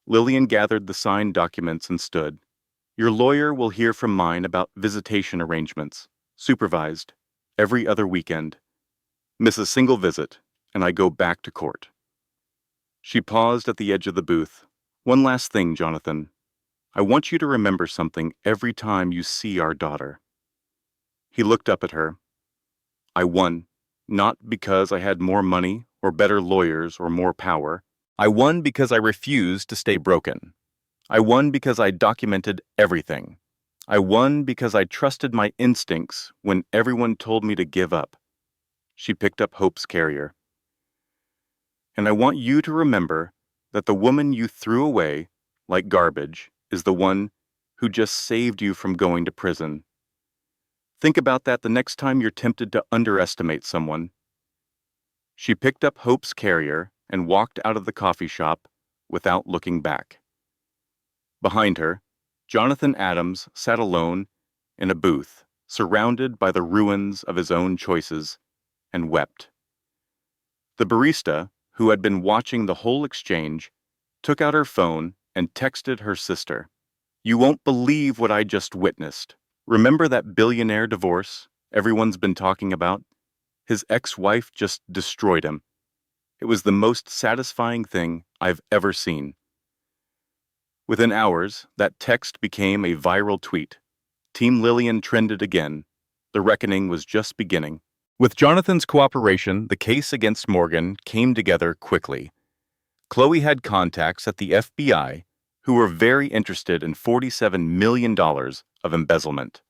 Lillian gathered the signed documents and stood. Your lawyer will hear from mine about visitation arrangements, supervised, every other weekend. Miss a single visit, and I go back to court. She paused at the edge of the booth. One last thing, Jonathan. I want you to remember something every time you see our daughter. He looked up at her. I won, not because I had more money or better lawyers or more power. I won because I refused to stay broken. I won because I documented everything. I won because I trusted my instincts when everyone told me to give up. She picked up Hope's carrier. And I want you to remember that the woman you threw away, like garbage, is the one who just saved you from going to prison. Think about that the next time you're tempted to underestimate someone. She picked up Hope's carrier and walked out of the coffee shop without looking back. Behind her, Jonathan Adams sat alone in a booth, surrounded by the ruins of his own choices, and wept. The barista, who had been watching the whole exchange, took out her phone and texted her sister. You won't believe what I just witnessed. Remember that billionaire divorce everyone's been talking about? His ex-wife just destroyed him. It was the most satisfying thing I've ever seen. Within hours, that text became a viral tweet. Team Lillian trended again. The reckoning was just beginning. With Jonathan's cooperation, the case against Morgan came together quickly. Chloe had contacts at the FBI who were very interested in $47 million of embezzlement.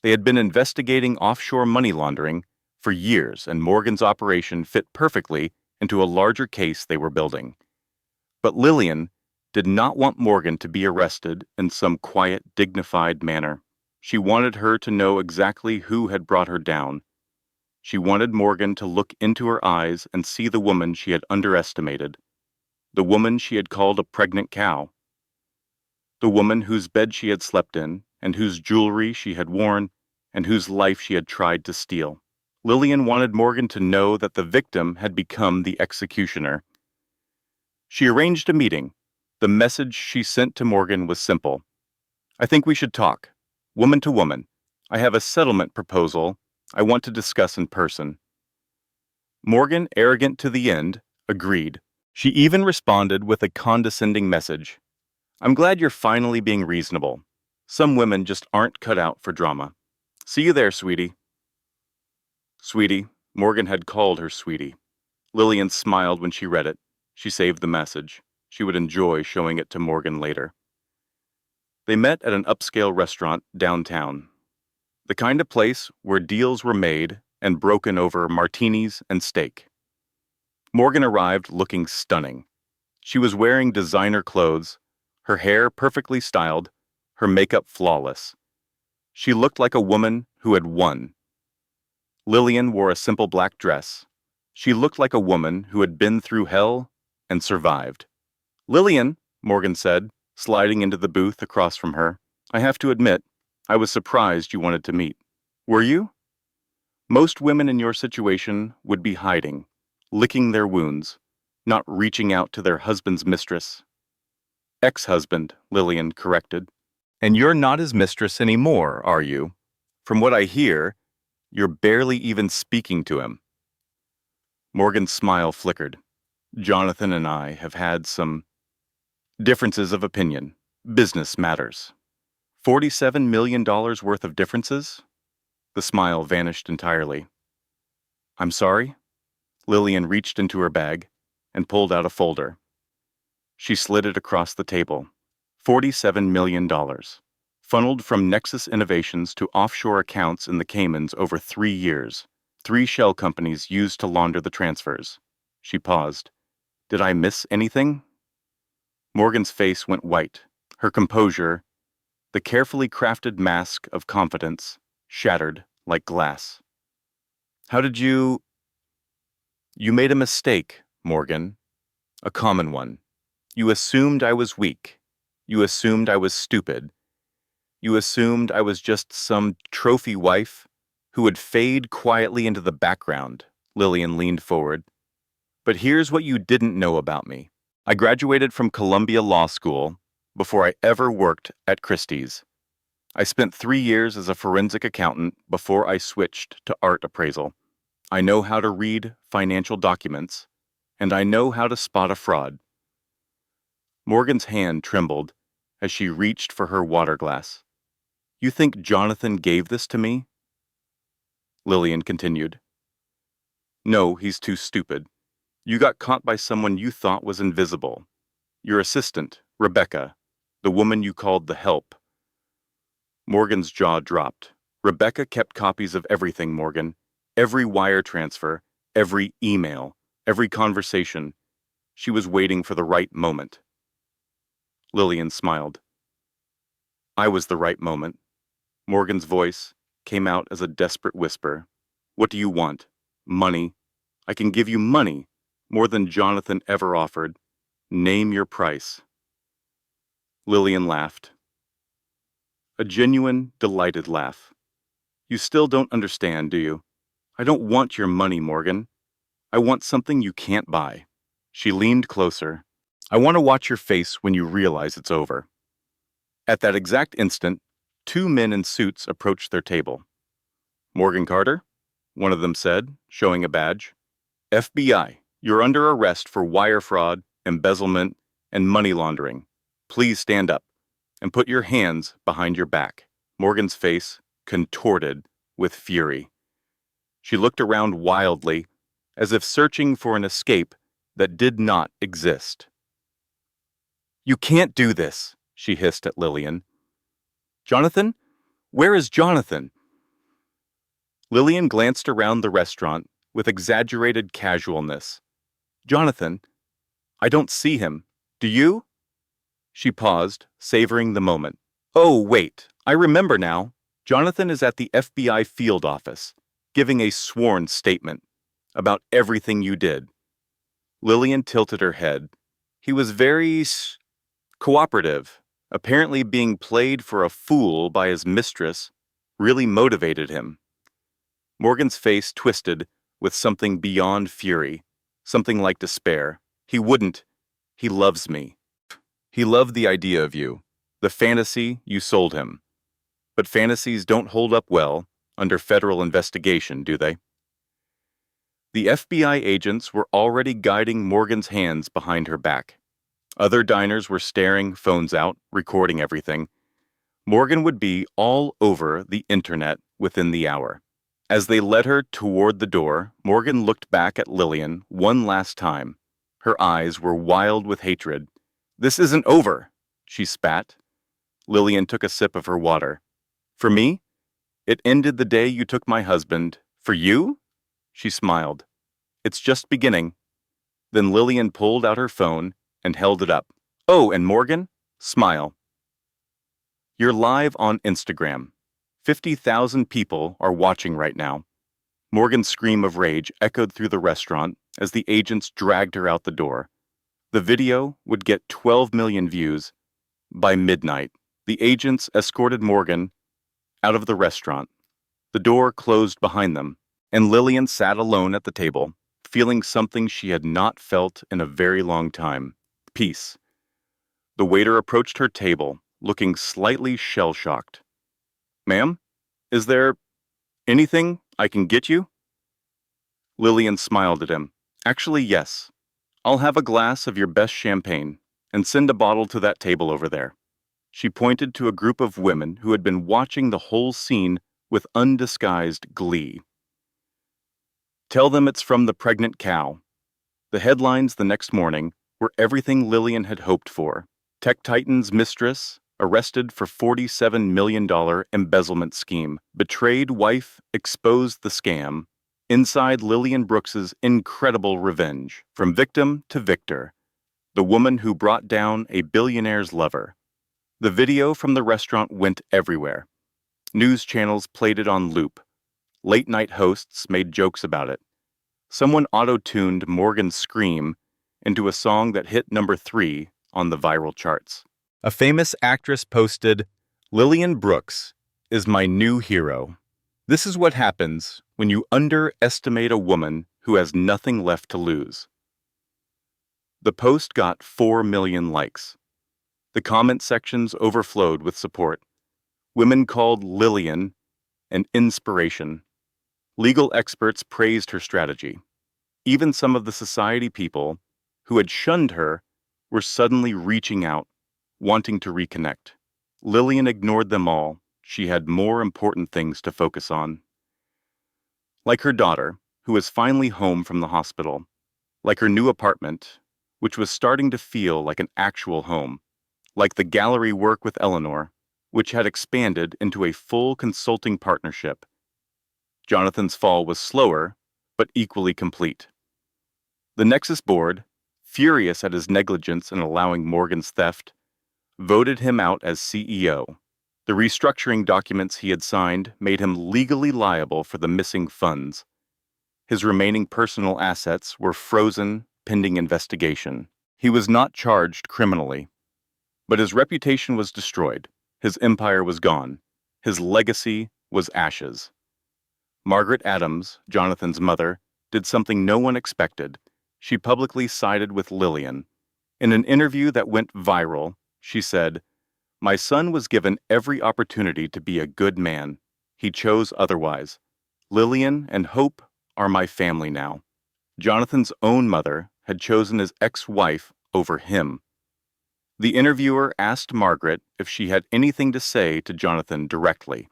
They had been investigating offshore money laundering for years, and Morgan's operation fit perfectly into a larger case they were building. But Lillian did not want Morgan to be arrested in some quiet, dignified manner. She wanted her to know exactly who had brought her down. She wanted Morgan to look into her eyes and see the woman she had underestimated, the woman she had called a pregnant cow, the woman whose bed she had slept in, and whose jewelry she had worn, and whose life she had tried to steal. Lillian wanted Morgan to know that the victim had become the executioner. She arranged a meeting. The message she sent to Morgan was simple. I think we should talk, woman to woman. I have a settlement proposal I want to discuss in person. Morgan, arrogant to the end, agreed. She even responded with a condescending message. I'm glad you're finally being reasonable. Some women just aren't cut out for drama. See you there, sweetie. Sweetie, Morgan had called her sweetie. Lillian smiled when she read it. She saved the message. She would enjoy showing it to Morgan later. They met at an upscale restaurant downtown. The kind of place where deals were made and broken over martinis and steak. Morgan arrived looking stunning. She was wearing designer clothes, her hair perfectly styled, her makeup flawless. She looked like a woman who had won. Lillian wore a simple black dress. She looked like a woman who had been through hell and survived. Lillian, Morgan said, sliding into the booth across from her, I have to admit, I was surprised you wanted to meet. Were you? Most women in your situation would be hiding, licking their wounds, not reaching out to their husband's mistress. Ex-husband, Lillian corrected. And you're not his mistress anymore, are you? From what I hear, you're barely even speaking to him. Morgan's smile flickered. Jonathan and I have had some differences of opinion. Business matters. $47 million worth of differences? The smile vanished entirely. I'm sorry? Lillian reached into her bag and pulled out a folder. She slid it across the table. $47 million. Funneled from Nexus Innovations to offshore accounts in the Caymans over 3 years. 3 shell companies used to launder the transfers. She paused. Did I miss anything? Morgan's face went white. Her composure, the carefully crafted mask of confidence, shattered like glass. How did you... You made a mistake, Morgan. A common one. You assumed I was weak. You assumed I was stupid. You assumed I was just some trophy wife who would fade quietly into the background Lillian leaned forward. But here's what you didn't know about me. I graduated from Columbia Law School before I ever worked at Christie's. I spent 3 years as a forensic accountant before I switched to art appraisal. I know how to read financial documents, and I know how to spot a fraud. Morgan's hand trembled as she reached for her water glass. You think Jonathan gave this to me? Lillian continued. No, he's too stupid. You got caught by someone you thought was invisible. Your assistant, Rebecca, the woman you called the help. Morgan's jaw dropped. Rebecca kept copies of everything, Morgan. Every wire transfer, every email, every conversation. She was waiting for the right moment. Lillian smiled. I was the right moment. Morgan's voice came out as a desperate whisper. What do you want? Money. I can give you money, more than Jonathan ever offered. Name your price. Lillian laughed. A genuine, delighted laugh. You still don't understand, do you? I don't want your money, Morgan. I want something you can't buy. She leaned closer. I want to watch your face when you realize it's over. At that exact instant, two men in suits approached their table. Morgan Carter, one of them said, showing a badge. FBI, you're under arrest for wire fraud, embezzlement, and money laundering. Please stand up and put your hands behind your back. Morgan's face contorted with fury. She looked around wildly, as if searching for an escape that did not exist. You can't do this, she hissed at Lillian. Jonathan? Where is Jonathan? Lillian glanced around the restaurant with exaggerated casualness. Jonathan? I don't see him. Do you? She paused, savoring the moment. Oh, wait, I remember now. Jonathan is at the FBI field office, giving a sworn statement about everything you did. Lillian tilted her head. He was very cooperative. Apparently being played for a fool by his mistress really motivated him. Morgan's face twisted with something beyond fury, something like despair. He wouldn't. He loves me. He loved the idea of you, the fantasy you sold him. But fantasies don't hold up well under federal investigation, do they? The FBI agents were already guiding Morgan's hands behind her back. Other diners were staring, phones out, recording everything. Morgan would be all over the internet within the hour. As they led her toward the door, Morgan looked back at Lillian one last time. Her eyes were wild with hatred. This isn't over, she spat. Lillian took a sip of her water. For me? It ended the day you took my husband. For you? She smiled. It's just beginning. Then Lillian pulled out her phone and held it up. Oh, and Morgan? Smile. You're live on Instagram. 50,000 people are watching right now. Morgan's scream of rage echoed through the restaurant as the agents dragged her out the door. The video would get 12 million views. By midnight, the agents escorted Morgan out of the restaurant. The door closed behind them, and Lillian sat alone at the table, feeling something she had not felt in a very long time. Peace. The waiter approached her table, looking slightly shell-shocked. Ma'am, is there anything I can get you? Lillian smiled at him. Actually, yes. I'll have a glass of your best champagne and send a bottle to that table over there. She pointed to a group of women who had been watching the whole scene with undisguised glee. Tell them it's from the pregnant cow. The headlines the next morning were everything Lillian had hoped for. Tech Titan's mistress, arrested for $47 million embezzlement scheme. Betrayed wife exposed the scam. Inside Lillian Brooks's incredible revenge. From victim to victor. The woman who brought down a billionaire's lover. The video from the restaurant went everywhere. News channels played it on loop. Late-night hosts made jokes about it. Someone auto-tuned Morgan's scream into a song that hit number 3 on the viral charts. A famous actress posted, Lillian Brooks is my new hero. This is what happens when you underestimate a woman who has nothing left to lose. The post got 4 million likes. The comment sections overflowed with support. Women called Lillian an inspiration. Legal experts praised her strategy. Even some of the society people who had shunned her were suddenly reaching out, wanting to reconnect. Lillian ignored them all. She had more important things to focus on. Like her daughter, who was finally home from the hospital. Like her new apartment, which was starting to feel like an actual home. Like the gallery work with Eleanor, which had expanded into a full consulting partnership. Jonathan's fall was slower, but equally complete. The Nexus board, furious at his negligence in allowing Morgan's theft, voted him out as CEO. The restructuring documents he had signed made him legally liable for the missing funds. His remaining personal assets were frozen pending investigation. He was not charged criminally, but his reputation was destroyed. His empire was gone. His legacy was ashes. Margaret Adams, Jonathan's mother, did something no one expected. She publicly sided with Lillian. In an interview that went viral, she said, "My son was given every opportunity to be a good man. He chose otherwise. Lillian and Hope are my family now." Jonathan's own mother had chosen his ex-wife over him. The interviewer asked Margaret if she had anything to say to Jonathan directly.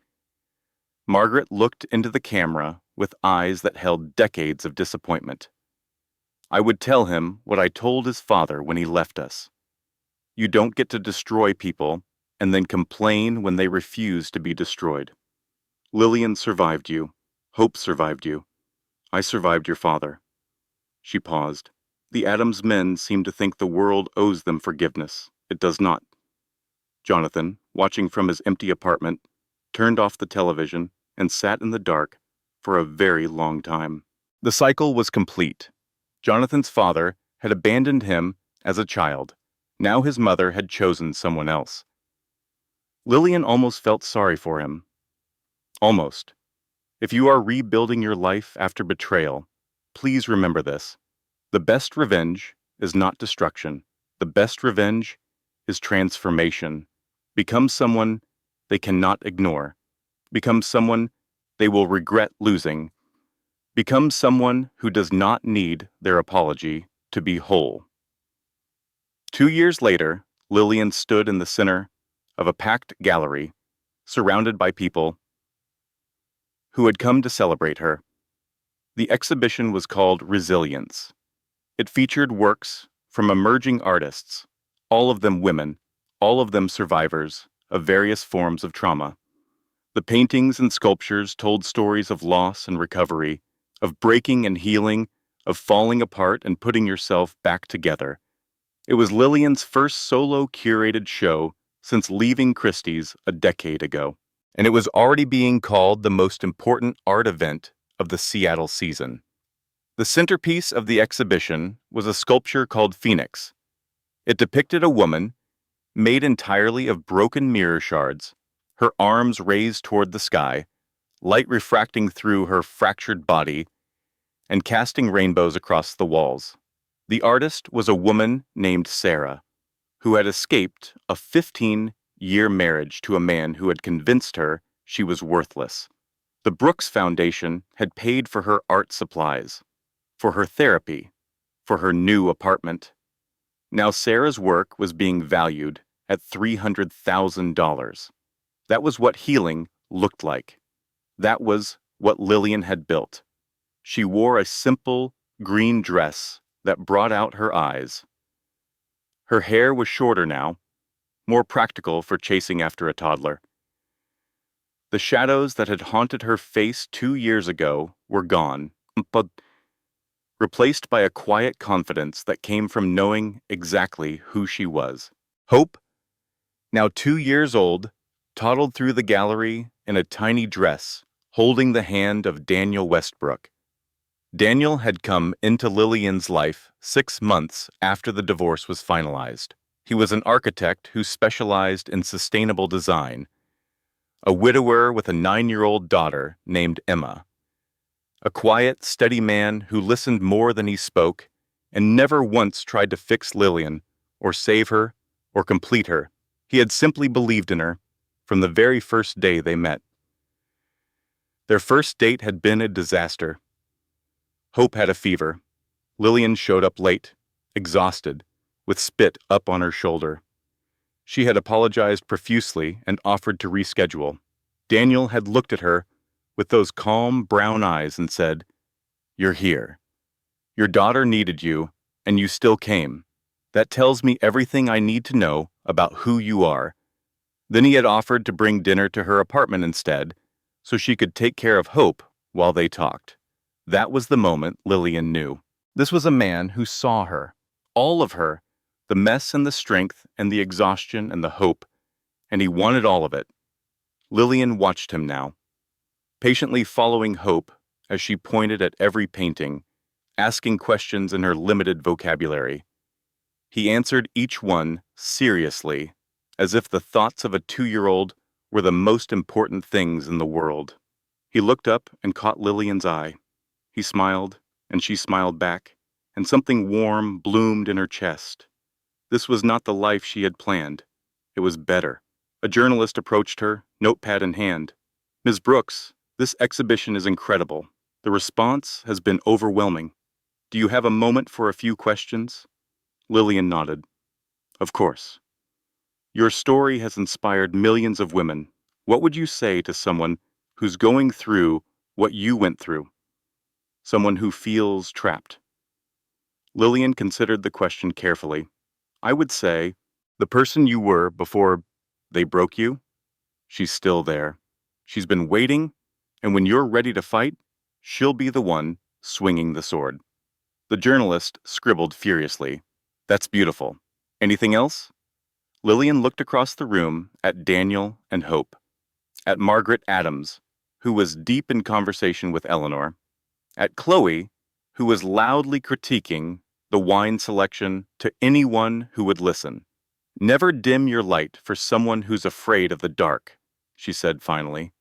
Margaret looked into the camera with eyes that held decades of disappointment. "I would tell him what I told his father when he left us. You don't get to destroy people and then complain when they refuse to be destroyed. Lillian survived you. Hope survived you. I survived your father." She paused. The Adams men seem to think the world owes them forgiveness. It does not. Jonathan, watching from his empty apartment, turned off the television and sat in the dark for a very long time. The cycle was complete. Jonathan's father had abandoned him as a child. Now his mother had chosen someone else. Lillian almost felt sorry for him. Almost. If you are rebuilding your life after betrayal, please remember this. The best revenge is not destruction. The best revenge is transformation. Become someone they cannot ignore. Become someone they will regret losing. Become someone who does not need their apology to be whole. 2 years later, Lillian stood in the center of a packed gallery, surrounded by people who had come to celebrate her. The exhibition was called Resilience. It featured works from emerging artists, all of them women, all of them survivors of various forms of trauma. The paintings and sculptures told stories of loss and recovery, of breaking and healing, of falling apart and putting yourself back together. It was Lillian's first solo curated show since leaving Christie's a decade ago, and it was already being called the most important art event of the Seattle season. The centerpiece of the exhibition was a sculpture called Phoenix. It depicted a woman made entirely of broken mirror shards, her arms raised toward the sky, light refracting through her fractured body and casting rainbows across the walls. The artist was a woman named Sarah, who had escaped a 15-year marriage to a man who had convinced her she was worthless. The Brooks Foundation had paid for her art supplies, for her therapy, for her new apartment. Now Sarah's work was being valued at $300,000. That was what healing looked like. That was what Lillian had built. She wore a simple green dress that brought out her eyes. Her hair was shorter now, more practical for chasing after a toddler. The shadows that had haunted her face 2 years ago were gone, but replaced by a quiet confidence that came from knowing exactly who she was. Hope, now 2 years old, toddled through the gallery in a tiny dress, holding the hand of Daniel Westbrook. Daniel had come into Lillian's life 6 months after the divorce was finalized. He was an architect who specialized in sustainable design, a widower with a 9-year-old daughter named Emma. A quiet, steady man who listened more than he spoke and never once tried to fix Lillian or save her or complete her. He had simply believed in her from the very first day they met. Their first date had been a disaster. Hope had a fever. Lillian showed up late, exhausted, with spit up on her shoulder. She had apologized profusely and offered to reschedule. Daniel had looked at her with those calm brown eyes and said, "You're here. Your daughter needed you, and you still came. That tells me everything I need to know about who you are." Then he had offered to bring dinner to her apartment instead, so she could take care of Hope while they talked. That was the moment Lillian knew. This was a man who saw her, all of her, the mess and the strength and the exhaustion and the hope, and he wanted all of it. Lillian watched him now, patiently following Hope as she pointed at every painting, asking questions in her limited vocabulary. He answered each one seriously, as if the thoughts of a 2-year-old were the most important things in the world. He looked up and caught Lillian's eye. He smiled, and she smiled back, and something warm bloomed in her chest. This was not the life she had planned. It was better. A journalist approached her, notepad in hand. "Ms. Brooks, this exhibition is incredible. The response has been overwhelming. Do you have a moment for a few questions?" Lillian nodded. "Of course. Your story has inspired millions of women. What would you say to someone who's going through what you went through? Someone who feels trapped?" Lillian considered the question carefully. "I would say, the person you were before they broke you, she's still there. She's been waiting, and when you're ready to fight, she'll be the one swinging the sword." The journalist scribbled furiously. "That's beautiful. Anything else?" Lillian looked across the room at Daniel and Hope, at Margaret Adams, who was deep in conversation with Eleanor, at Chloe, who was loudly critiquing the wine selection to anyone who would listen. "Never dim your light for someone who's afraid of the dark," she said finally.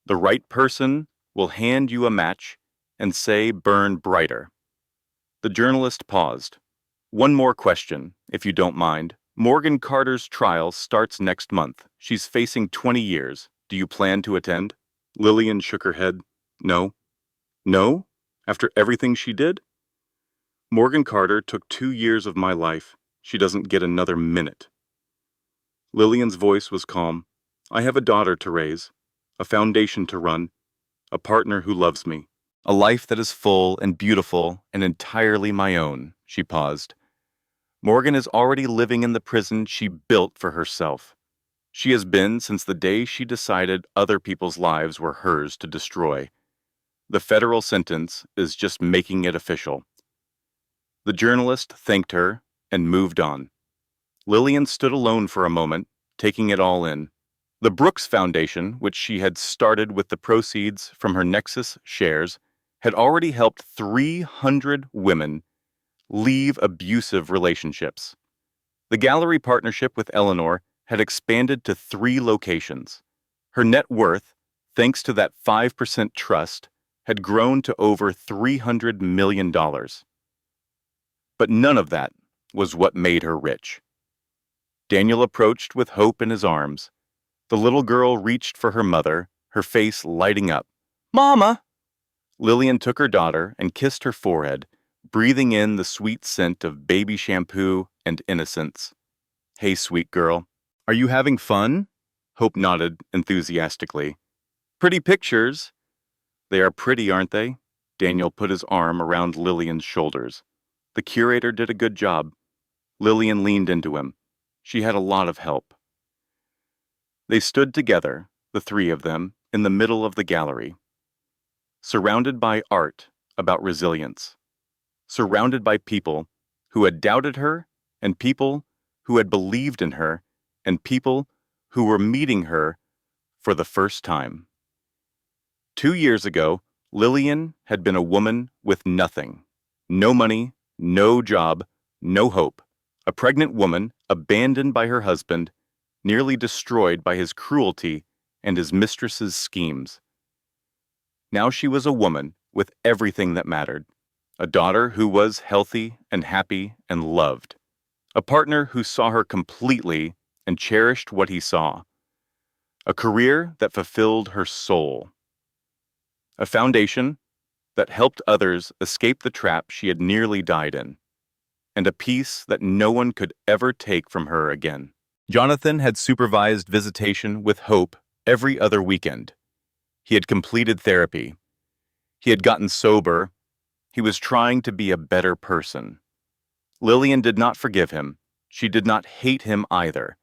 "The right person will hand you a match and say burn brighter." The journalist paused. "One more question, if you don't mind. Morgan Carter's trial starts next month. She's facing 20 years. Do you plan to attend?" Lillian shook her head. "No." "No? After everything she did?" "Morgan Carter took 2 years of my life. She doesn't get another minute." Lillian's voice was calm. "I have a daughter to raise, a foundation to run, a partner who loves me. A life that is full and beautiful and entirely my own." She paused. "Morgan is already living in the prison she built for herself. She has been since the day she decided other people's lives were hers to destroy. The federal sentence is just making it official." The journalist thanked her and moved on. Lillian stood alone for a moment, taking it all in. The Brooks Foundation, which she had started with the proceeds from her Nexus shares, had already helped 300 women leave abusive relationships. The gallery partnership with Eleanor had expanded to 3 locations. Her net worth, thanks to that 5% trust, had grown to over $300 million. But none of that was what made her rich. Daniel approached with Hope in his arms. The little girl reached for her mother, her face lighting up. "Mama!" Lillian took her daughter and kissed her forehead, breathing in the sweet scent of baby shampoo and innocence. "Hey, sweet girl. Are you having fun?" Hope nodded enthusiastically. "Pretty pictures." "They are pretty, aren't they?" Daniel put his arm around Lillian's shoulders. "The curator did a good job." Lillian leaned into him. She had a lot of help. They stood together, the 3 of them, in the middle of the gallery, surrounded by art about resilience, surrounded by people who had doubted her and people who had believed in her and people who were meeting her for the first time. 2 years ago, Lillian had been a woman with nothing. No money, no job, no hope. A pregnant woman abandoned by her husband, nearly destroyed by his cruelty and his mistress's schemes. Now she was a woman with everything that mattered. A daughter who was healthy and happy and loved. A partner who saw her completely and cherished what he saw. A career that fulfilled her soul. A foundation that helped others escape the trap she had nearly died in. And a peace that no one could ever take from her again. Jonathan had supervised visitation with Hope every other weekend. He had completed therapy. He had gotten sober. He was trying to be a better person. Lillian did not forgive him. She did not hate him either.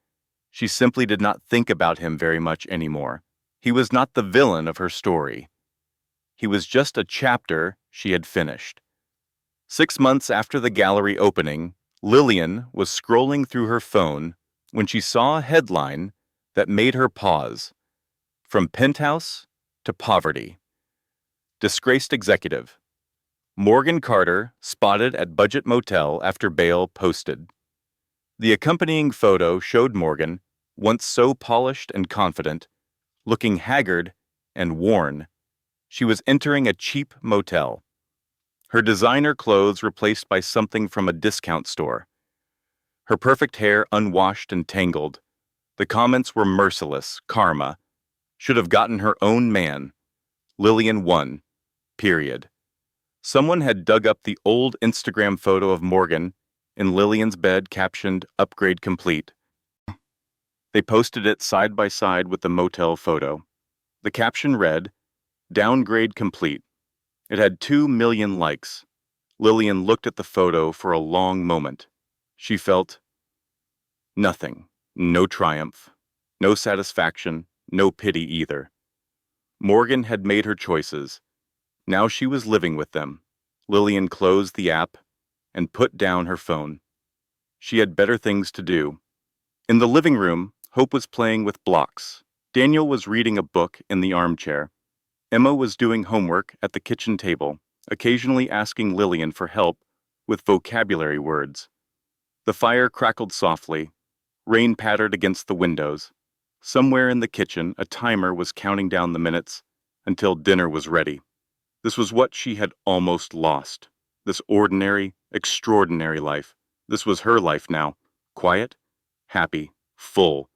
She simply did not think about him very much anymore. He was not the villain of her story. He was just a chapter she had finished. 6 months after the gallery opening, Lillian was scrolling through her phone when she saw a headline that made her pause. From penthouse to poverty. Disgraced executive. Morgan Carter spotted at budget motel after bail posted. The accompanying photo showed Morgan, once so polished and confident, looking haggard and worn. She was entering a cheap motel. Her designer clothes replaced by something from a discount store. Her perfect hair unwashed and tangled. The comments were merciless, karma. Should have gotten her own man. Lillian won. Period. Someone had dug up the old Instagram photo of Morgan in Lillian's bed captioned "Upgrade Complete." They posted it side by side with the motel photo. The caption read, "Downgrade Complete." It had 2 million likes. Lillian looked at the photo for a long moment. She felt nothing, no triumph, no satisfaction, no pity either. Morgan had made her choices. Now she was living with them. Lillian closed the app and put down her phone. She had better things to do. In the living room, Hope was playing with blocks. Daniel was reading a book in the armchair. Emma was doing homework at the kitchen table, occasionally asking Lillian for help with vocabulary words. The fire crackled softly. Rain pattered against the windows. Somewhere in the kitchen, a timer was counting down the minutes until dinner was ready. This was what she had almost lost. This ordinary, extraordinary life. This was her life now. Quiet, happy, full.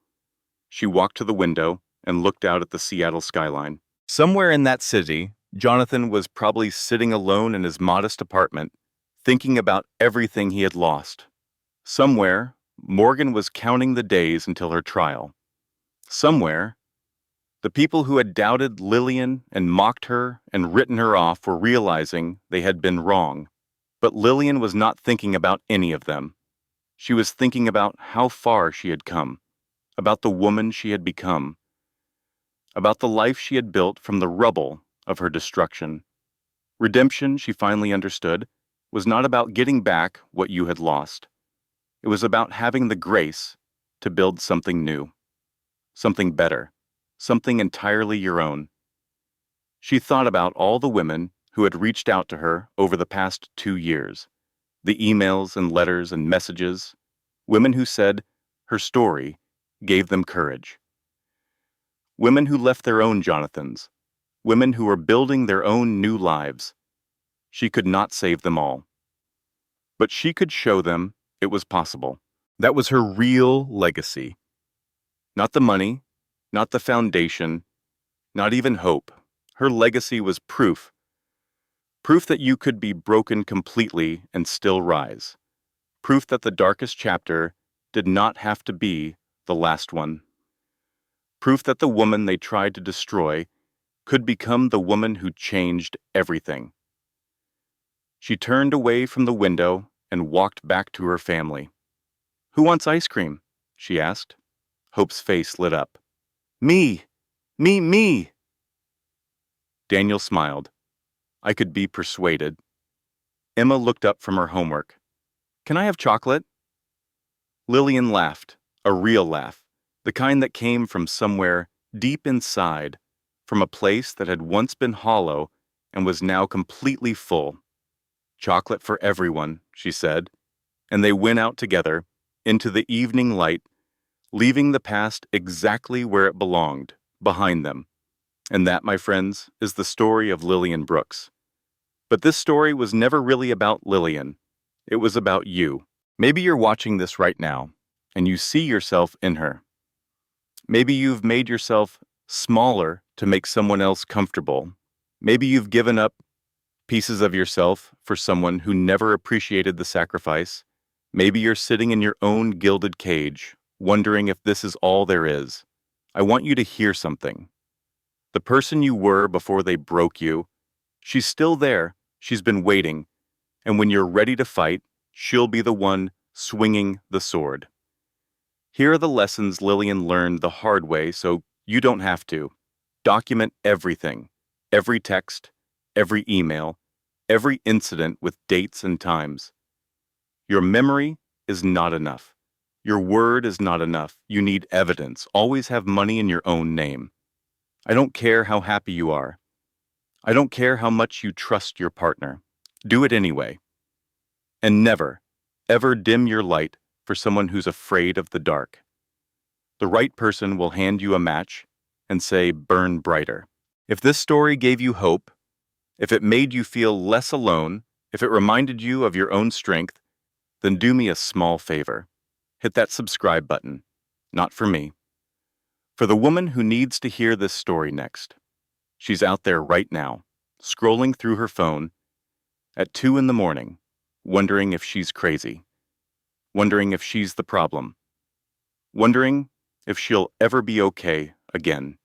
She walked to the window and looked out at the Seattle skyline. Somewhere in that city, Jonathan was probably sitting alone in his modest apartment, thinking about everything he had lost. Somewhere, Morgan was counting the days until her trial. Somewhere, the people who had doubted Lillian and mocked her and written her off were realizing they had been wrong. But Lillian was not thinking about any of them. She was thinking about how far she had come, about the woman she had become, about the life she had built from the rubble of her destruction. Redemption, she finally understood, was not about getting back what you had lost. It was about having the grace to build something new, something better, something entirely your own. She thought about all the women who had reached out to her over the past 2 years, the emails and letters and messages, women who said her story gave them courage. Women who left their own Jonathans, women who were building their own new lives. She could not save them all. But she could show them it was possible. That was her real legacy. Not the money, not the foundation, not even hope. Her legacy was proof. Proof that you could be broken completely and still rise. Proof that the darkest chapter did not have to be the last one. Proof that the woman they tried to destroy could become the woman who changed everything. She turned away from the window and walked back to her family. "Who wants ice cream?" she asked. Hope's face lit up. "Me! Me! Daniel smiled. I could be persuaded. Emma looked up from her homework. "Can I have chocolate?" Lillian laughed, a real laugh, the kind that came from somewhere deep inside, from a place that had once been hollow and was now completely full. "Chocolate for everyone," she said, and they went out together, into the evening light, leaving the past exactly where it belonged, behind them. And that, my friends, is the story of Lillian Brooks. But this story was never really about Lillian. It was about you. Maybe you're watching this right now, and you see yourself in her. Maybe you've made yourself smaller to make someone else comfortable. Maybe you've given up pieces of yourself for someone who never appreciated the sacrifice. Maybe you're sitting in your own gilded cage, wondering if this is all there is. I want you to hear something. The person you were before they broke you, she's still there. She's been waiting. And when you're ready to fight, she'll be the one swinging the sword. Here are the lessons Lillian learned the hard way so you don't have to. Document everything, every text, every email, every incident with dates and times. Your memory is not enough. Your word is not enough. You need evidence. Always have money in your own name. I don't care how happy you are. I don't care how much you trust your partner. Do it anyway. And never, ever dim your light for someone who's afraid of the dark. The right person will hand you a match and say, burn brighter. If this story gave you hope, if it made you feel less alone, if it reminded you of your own strength, then do me a small favor. Hit that subscribe button. Not for me. For the woman who needs to hear this story next. She's out there right now, scrolling through her phone at 2 in the morning, wondering if she's crazy, wondering if she's the problem, wondering if she'll ever be okay again.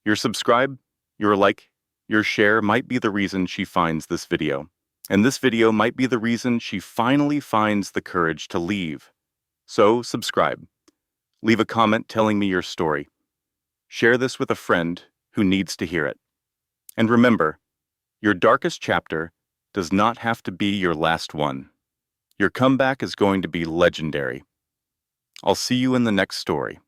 Your subscribe, your like, your share might be the reason she finds this video. And this video might be the reason she finally finds the courage to leave. So subscribe. Leave a comment telling me your story. Share this with a friend who needs to hear it. And remember, your darkest chapter does not have to be your last one. Your comeback is going to be legendary. I'll see you in the next story.